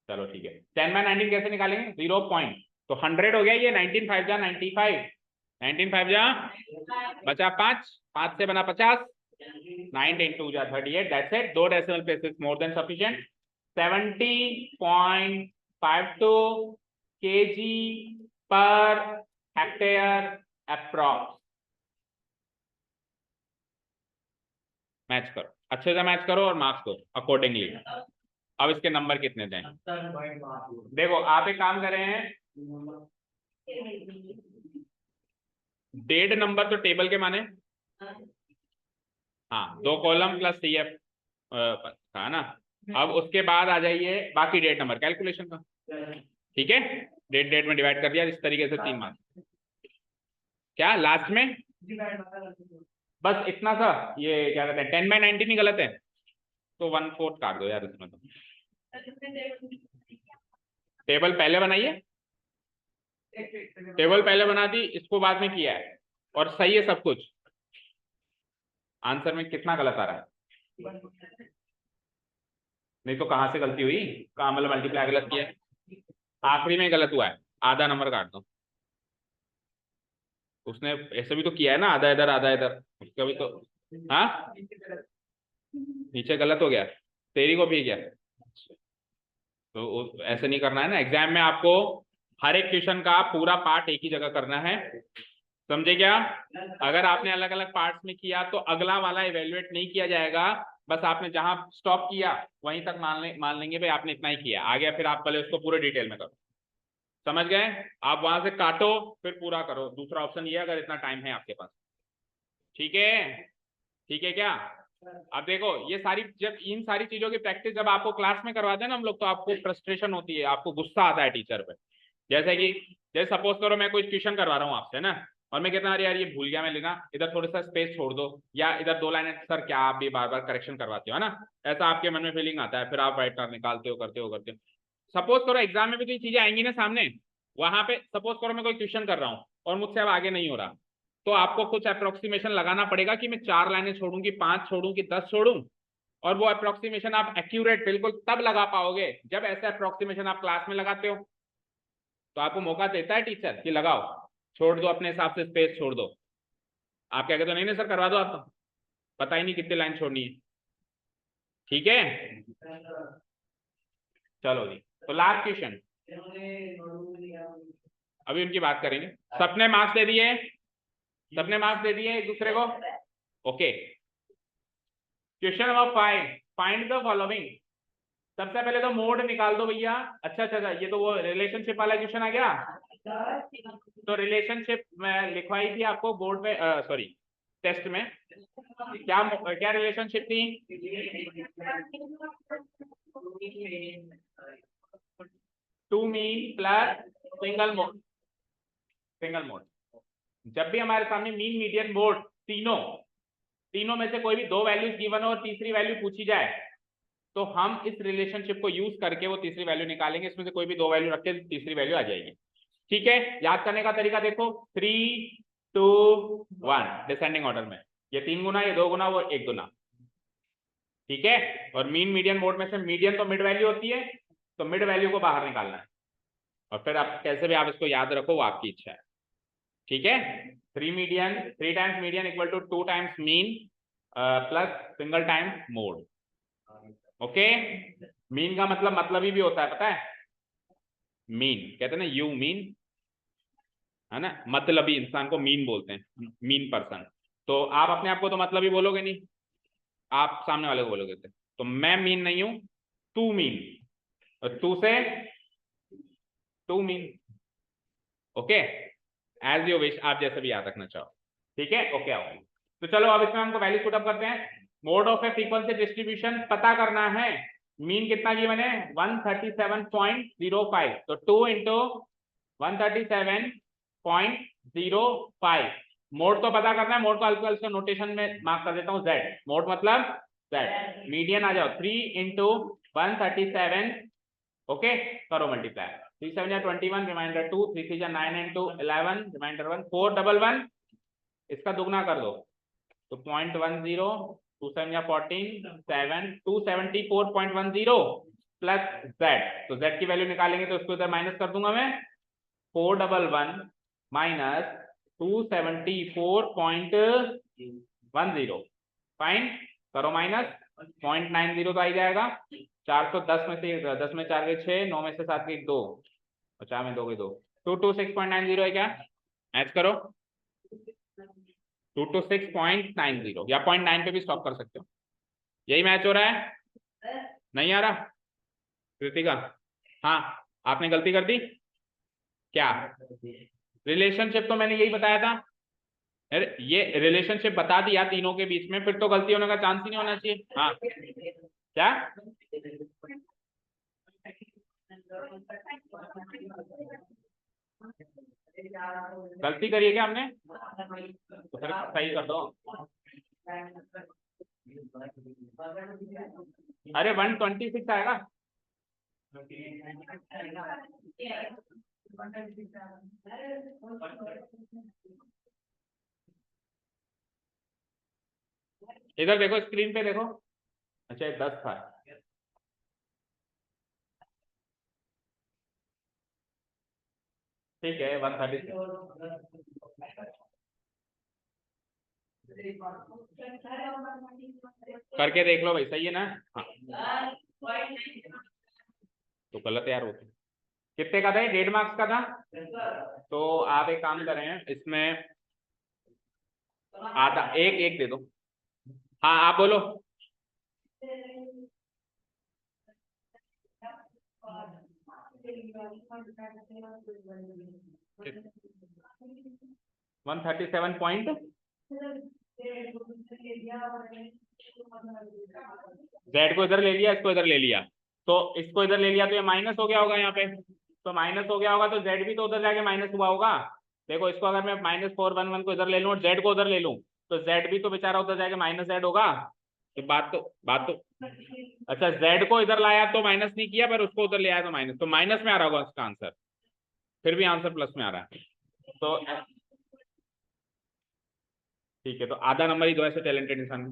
चलो ठीक है। 10/19 कैसे निकालेंगे? 0 पॉइंट, तो 100 हो गया ये। 19 5 जा 95, 19 5 जा बचा 5, 5 से बना 50, 19 2 जा 38, that's it. 2 decimal places more than sufficient. 70.52 kg per hectare approx. Match करो, अच्छे से मैच करो और मार्क्स दो अकॉर्डिंगली। अब इसके नंबर कितने दें? देखो आप एक काम कर रहे हैं, डेढ़ नंबर तो टेबल के माने, हाँ 2 कॉलम प्लस CF था ना। अब उसके बाद आ जाइए बाकी डेढ़ नंबर कैलकुलेशन का, ठीक है। डेढ़ डेढ़ में डिवाइड कर दिया इस तरीके से 3 मार्क्स। क्या लास्ट में बस इतना सा, ये क्या कहते हैं 10/19 ही गलत है, तो 1/4 काट दो यार इसमें। तो टेबल पहले बनाइए, टेबल पहले बना दी, इसको बाद में किया है और सही है सब कुछ। आंसर में कितना गलत आ रहा है? नहीं तो कहां से गलती हुई? कहां मतलब मल्टीप्लाई गलत किया है? आखिरी में गलत हुआ है, आधा नंबर काट दो। उसने ऐसे भी तो किया है ना, आधा इधर आधा इधर, उसका भी तो। हाँ नीचे गलत हो गया, तेरी को भी क्या? तो ऐसे नहीं करना है ना, एग्जाम में आपको हर एक क्वेश्चन का पूरा पार्ट एक ही जगह करना है, समझे क्या? अगर आपने अलग अलग पार्ट्स में किया तो अगला वाला इवेल्युएट नहीं किया जाएगा, बस आपने जहां स्टॉप किया वहीं तक मान लेंगे भाई आपने इतना ही किया, आगे फिर आप पहले उसको पूरे डिटेल में करो, समझ गए? आप वहां से काटो फिर पूरा करो, दूसरा ऑप्शन ये अगर इतना टाइम है आपके पास, ठीक है? ठीक है क्या? अब देखो ये सारी, जब इन सारी चीजों की प्रैक्टिस जब आपको क्लास में करवाते हैं ना हम लोग, तो आपको फ्रस्ट्रेशन होती है, आपको गुस्सा आता है टीचर पे। जैसे कि जैसे सपोज करो मैं कोई क्वेश्चन करवा रहा हूँ आपसे ना, और मैं कहता हूँ अरे यार ये भूल गया मैं लेना, इधर थोड़ा सा स्पेस छोड़ दो, या इधर 2 लाइन, सर क्या आप भी बार बार करेक्शन करवाते हो, है ना? ऐसा आपके मन में फीलिंग आता है, फिर आप राइट निकालते हो, करते हो करते हो। सपोज करो एग्जाम में भी तो ये चीजें आएंगी ना सामने, वहां पे सपोज करो मैं कोई क्वेश्चन कर रहा हूँ और मुझसे अब आगे नहीं हो रहा, तो आपको कुछ अप्रोक्सीमेशन लगाना पड़ेगा कि मैं 4 लाइनें छोड़ूं कि 5 छोड़ूं कि 10 छोड़ूं। और वो अप्रोक्सीमेशन आप एक्यूरेट बिल्कुल तब लगा पाओगे जब ऐसे अप्रोक्सीमेशन आप क्लास में लगाते हो, तो आपको मौका देता है टीचर कि लगाओ, छोड़ दो अपने हिसाब से स्पेस छोड़ दो। आप क्या कहते हो? नहीं नहीं सर करवा दो, आप तो पता ही नहीं कितनी लाइन छोड़नी है, ठीक है? चलो जी, तो लास्ट क्वेश्चन अभी उनकी बात करेंगे। सबने मार्क्स दे दिए, सबने मार्क्स दे दिए एक दूसरे को, okay. Question number 5, find the following. सबसे पहले तो मोड निकाल दो भैया। अच्छा अच्छा अच्छा, ये तो वो रिलेशनशिप वाला क्वेश्चन आ गया। तो रिलेशनशिप मैं लिखवाई थी आपको बोर्ड पे, सॉरी टेस्ट में, क्या क्या रिलेशनशिप थी? Two mean plus single mode, single mode. जब भी हमारे सामने मीन मीडियन मोड तीनों तीनों में से कोई भी 2 वैल्यूज गिवन हो और तीसरी वैल्यू पूछी जाए, तो हम इस रिलेशनशिप को यूज करके वो तीसरी वैल्यू निकालेंगे, इसमें से कोई भी 2 वैल्यू रख के तीसरी वैल्यू आ जाएगी, ठीक है? याद करने का तरीका देखो, 3 2 1 डिसेंडिंग ऑर्डर में, ये 3 गुना, ये 2 गुना, वो 1 गुना, ठीक है? और मीन मीडियन मोड में से मीडियन तो मिड वैल्यू होती है, तो मिड वैल्यू को बाहर निकालना है, और फिर आप कैसे भी आप इसको याद रखो वो आपकी इच्छा है, ठीक है? 3 times median equal to 2 times mean plus single time mode, okay? Mean का मतलब ही भी होता है, पता है? मीन कहते हैं ना, यू मीन, है ना, मतलबी इंसान को मीन बोलते हैं, मीन पर्सन। तो आप अपने आप को तो मतलब ही बोलोगे नहीं, आप सामने वाले को बोलोगे, तो मैं मीन नहीं हूं, तू मीन, और तू से two mean, okay? As you wish, आप जैसे भी याद रखना चाहो, ठीक है? ओके आओ, तो चलो अब इसमें हमको वैल्यू पुटअप करते हैं। Mode of A frequency distribution पता करना है। मीन कितना की बने? 137.05, तो 2 इंटू 137.05। मोड तो पता करना है, मोड को हल्का हल्का नोटेशन में मार्क कर देता हूँ, z मोड मतलब z। मीडियन आ जाओ, 3 इंटू 137, ओके करो मल्टीप्लाई, 3 7 या 21, रिमाइंडर 2, 3 3 9 इंटू 11, रिमाइंडर 1, 411, इसका दुगना कर दो तो 0.10, 2 7 या 14 7 274.10 प्लस z, तो z की वैल्यू निकालेंगे तो उसको इधर माइनस कर दूंगा मैं 411 माइनस 274.10 फाइन करो माइनस 0.90 तो आ ही जाएगा 410 में से 10 में 4 के 6 9 में से 7 के 2 और 4 में 2 के 2 226.90 है क्या ऐड करो 226.90 या 0.9 पे भी स्टॉप कर सकते हो यही मैच हो रहा है नहीं आ रहा कृतिका हाँ आपने गलती कर दी क्या रिलेशनशिप तो मैंने यही बताया था अरे ये रिलेशनशिप बता दिया तीनों के बीच में फिर तो गलती होने का चांस ही नहीं होना चाहिए हाँ क्या गलती करिए क्या हमने तो फिर सही कर दो अरे 126 आएगा इधर देखो स्क्रीन पे देखो अच्छा 10 था ठीक है 136 करके देख लो भाई सही है ना हाँ तो गलत यार होते कितने का था 1.5 मार्क्स का था तो आप एक काम करें इसमें आधा एक एक दे दो हाँ आप बोलो 137 पॉइंट जेड को इधर ले लिया इसको इधर ले लिया तो इसको इधर ले लिया तो ये माइनस हो गया होगा यहाँ पे तो माइनस हो गया होगा तो जेड भी तो उधर जाके माइनस हुआ होगा देखो इसको अगर मैं -411 को इधर ले लूँ और जेड को उधर ले लूँ तो जेड भी तो बेचारा उधर जाके माइनस जेड होगा तो बात तो अच्छा जेड को इधर लाया तो माइनस नहीं किया पर उसको उधर ले आया तो माइनस में आ रहा होगा उसका आंसर फिर भी आंसर प्लस में आ रहा है तो ठीक है तो आधा नंबर ही दो ऐसे टैलेंटेड इंसान में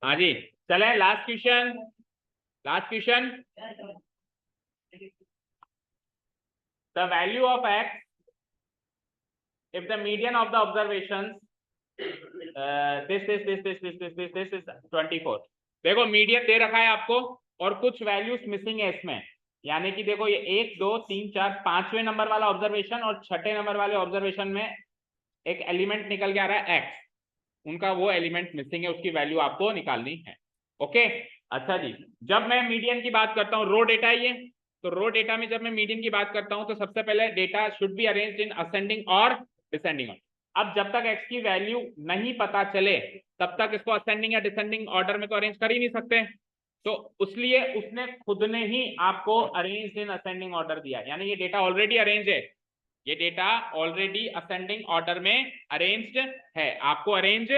हाँ जी चले last question the value of x if the median of the observations this is 24 देखो मीडियन दे रखा है आपको और कुछ वैल्यूज मिसिंग है इसमें यानी कि देखो ये 1 2 3 4 5वें नंबर वाला ऑब्जर्वेशन और 6ठे नंबर वाले ऑब्जर्वेशन में एक एलिमेंट निकल के आ रहा है एक्स उनका वो एलिमेंट मिसिंग है उसकी वैल्यू आपको निकालनी है ओके अच्छा जी जब मैं मीडियन की बात करता हूँ रो डेटा ये तो रो डेटा में जब मैं मीडियन की बात करता हूं तो सबसे पहले data should be arranged in ascending और डिसेंडिंग ऑर्डर अब जब तक एक्स की वैल्यू नहीं पता चले तब तक इसको असेंडिंग या डिसेंडिंग ऑर्डर में तो अरेंज कर ही नहीं सकते तो उसलिए उसने खुद ने ही आपको अरेंज इन असेंडिंग ऑर्डर दिया यानी ये डेटा ऑलरेडी अरेंज है ये डेटा ऑलरेडी असेंडिंग ऑर्डर में अरेंज्ड है आपको अरेंज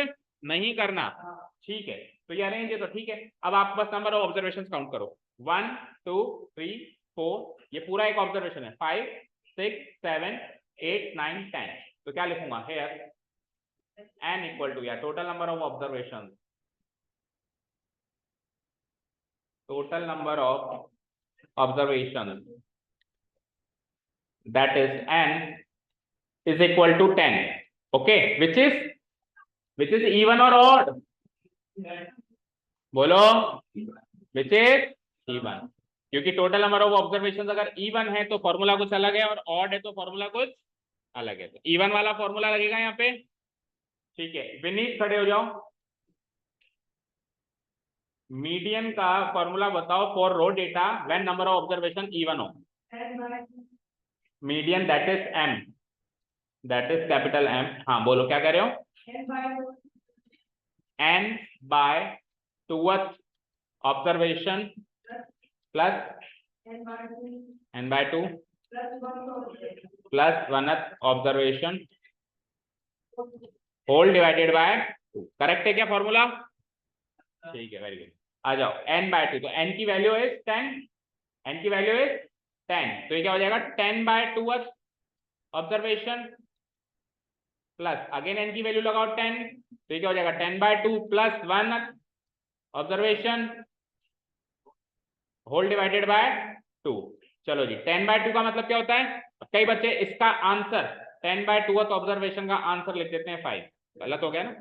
नहीं करना ठीक है तो ये अरेंज है तो ठीक है अब आप बस नंबर ऑफ ऑब्जर्वेशंस काउंट करो 1 2 3 4 ये पूरा एक ऑब्जर्वेशन है 5 6 7 8 9 10 तो क्या लिखूंगा हेयर n इक्वल टू या total number of observation that is n is equal to 10 okay which is even or odd बोलो which is even क्योंकि टोटल नंबर ऑफ ऑब्जर्वेशन अगर इवन है तो फॉर्मूला कुछ अलग है और ऑड है तो फॉर्मूला कुछ अलग है तो इवन वाला फॉर्मूला लगेगा यहाँ पे ठीक है विनीत खड़े हो जाओ मीडियन का फॉर्मूला बताओ for raw data when number of observation even हो median that is capital M हाँ बोलो क्या कह रहे हो n by 2th observation plus n by 2 plus 1th observation whole divided by 2 correct है क्या फॉर्मूला ठीक है वेरी गुड आ जाओ n by 2 तो n की वैल्यू इज 10 n की वैल्यू इज 10 तो ये क्या हो जाएगा 10 by 2th observation plus again N की वैल्यू लगाओ 10, तो ये क्या हो जाएगा 10/2 प्लस 1 ऑब्जर्वेशन होल डिवाइडेड बाय 2। चलो जी 10/2 का मतलब क्या होता है? कई बच्चे इसका आंसर 10/2 तो ऑब्जर्वेशन का आंसर लिख देते हैं 5, गलत हो गया ना।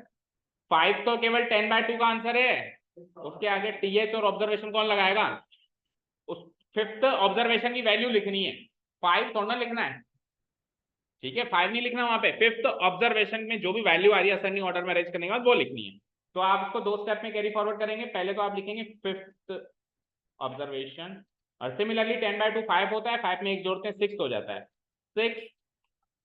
5 तो केवल 10/2 का आंसर है, उसके आगे टीएच और ऑब्जर्वेशन कौन लगाएगा? उस फिफ्थ ऑब्जर्वेशन की वैल्यू लिखनी है, 5 थोड़ा लिखना है, ठीक है 5 नहीं लिखना वहां पे, फिफ्थ ऑब्जर्वेशन में जो भी वैल्यू आ रही है असेंडिंग ऑर्डर में अरेंज करने के बाद वो लिखनी है। तो आप इसको 2 स्टेप में कैरी फॉरवर्ड करेंगे, पहले तो आप लिखेंगे फिफ्थ ऑब्जर्वेशन, और सिमिलरली 10/2 5 होता है, 5 में 1 जोड़ते हैं 6 हो जाता है, 6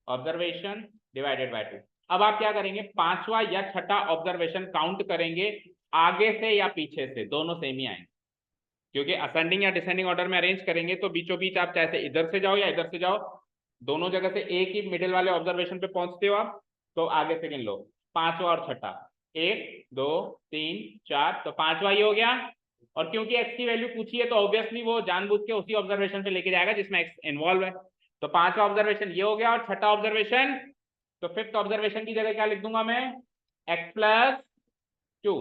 ऑब्जर्वेशन डिवाइडेड बाय 2। अब आप क्या करेंगे, पांचवा या छठा ऑब्जर्वेशन काउंट करेंगे, आगे से या पीछे से, दोनों सेम ही आएंगे, क्योंकि असेंडिंग या डिसेंडिंग ऑर्डर में अरेंज करेंगे तो बीचों बीच आप चाहे इधर से जाओ या इधर से जाओ, दोनों जगह से एक ही मिडिल वाले ऑब्जर्वेशन पे पहुंचते हो आप, तो आगे से गिन लो, पांचवा और छठा, 1 2 3 4, तो पांचवा ये हो गया। और क्योंकि एक्स की वैल्यू पूछी है तो ऑब्वियसली वो जानबूझ के उसी ऑब्जर्वेशन पे लेके जाएगा जिसमें एक्स इन्वॉल्व है, तो पांचवा ऑब्जर्वेशन ये हो गया, और छठा ऑब्जर्वेशन, तो फिफ्थ ऑब्जर्वेशन की जगह क्या लिख दूंगा मैं, x+2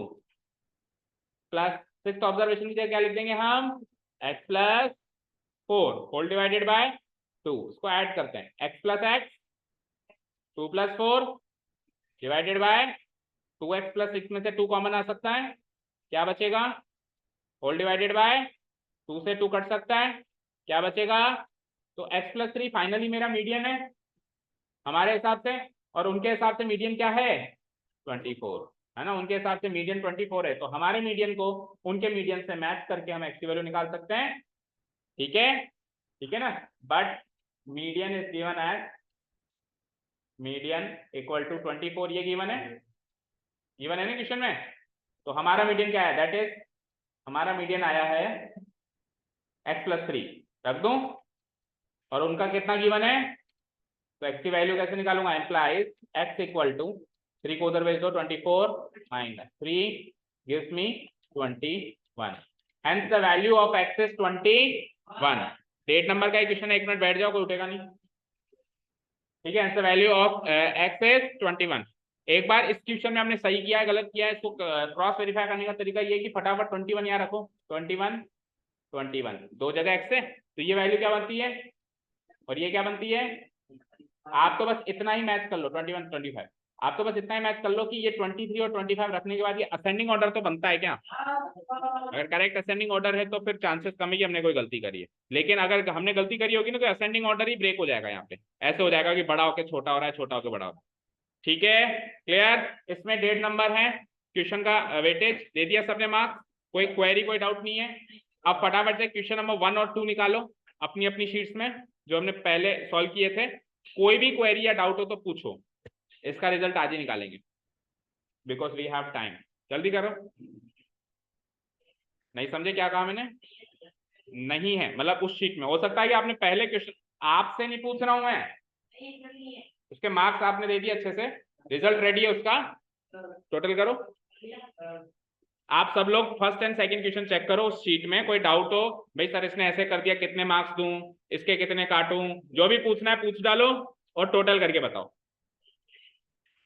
प्लस सिक्स्थ ऑब्जर्वेशन की जगह क्या लिख देंगे हम, x+4 होल डिवाइडेड बाय 2, इसको ऐड करते हैं, x+x 2+4 डिवाइडेड बाय 2x+6 में से 2 कॉमन आ सकता है, क्या बचेगा, होल डिवाइडेड बाय 2 से 2 कट सकता है, क्या बचेगा, तो x+3 फाइनली मेरा मीडियन है हमारे हिसाब से, और उनके हिसाब से मीडियन क्या है 24 है ना, उनके हिसाब से मीडियन 24 है, तो हमारे मीडियन को उनके मीडियन से मैच करके हम एक्स की वैल्यू निकाल सकते हैं, ठीक है ना। But median is given as median equal to 24, ये गिवन है ना क्वेश्चन में, तो हमारा मीडियन क्या है, दैट इज हमारा मीडियन आया है x+3, रख दूं, और उनका कितना गिवन है, तो x की वैल्यू कैसे निकालूंगा, एम्प्लाइज x इक्वल टू 3 को उधर भेज दो, 24 minus 3 gives me 21, hence the value of x is 21। डेट नंबर का क्वेश्चन है, 1 मिनट बैठ जाओ, कोई उठेगा नहीं, ठीक है, hence the value of x is 21। एक बार इस क्वेश्चन में हमने सही किया है गलत किया है, इसको क्रॉस वेरीफाई करने का तरीका ये है कि फटाफट 21 यहाँ रखो, 21 दो जगह x है, तो ये वैल्यू क्या बनती है और ये क्या बनती है, आप तो बस इतना ही मैच कर लो, 21 25, आप तो बस इतना ही मैच कर लो कि ये 23 और 25 रखने के बाद ये असेंडिंग ऑर्डर तो बनता है क्या, अगर करेक्ट असेंडिंग ऑर्डर है तो फिर चांसेस कम है कि हमने कोई गलती करी है, लेकिन अगर हमने गलती करी होगी ना तो असेंडिंग ऑर्डर ही ब्रेक हो जाएगा, यहाँ पे ऐसे हो जाएगा कि बड़ा होकर छोटा हो रहा है, छोटा होकर बड़ा हो रहा है, ठीक है क्लियर। इसमें डेट नंबर है, क्वेश्चन का वेटेज दे दिया सबने मार्क्स, कोई क्वेरी कोई डाउट नहीं है। अब फटाफट से क्वेश्चन नंबर 1 और 2 निकालो अपनी अपनी शीट्स में जो हमने पहले सॉल्व किए थे, कोई भी क्वेरी या डाउट हो तो पूछो, इसका रिजल्ट आज ही निकालेंगे बिकॉज वी हैव टाइम, जल्दी करो। नहीं समझे क्या कहा मैंने, नहीं है मतलब उस शीट में हो सकता है कि आपने पहले क्वेश्चन, आपसे नहीं पूछ रहा हूं मैं, उसके मार्क्स आपने दे दिए अच्छे से, रिजल्ट रेडी है उसका, टोटल करो। आप सब लोग first and second question check करो उस शीट में, कोई डाउट हो भाई सर इसने ऐसे कर दिया कितने मार्क्स दूं, इसके कितने काटूं, जो भी पूछना है पूछ डालो और टोटल करके बताओ।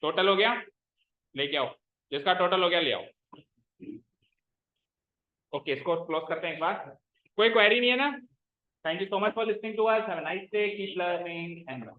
टोटल हो गया लेके आओ, जिसका टोटल हो गया ले आओ। ओके इसको क्लोज करते हैं एक बार, कोई क्वेरी नहीं है ना। Thank you so much for listening to us, have a nice day, keep learning and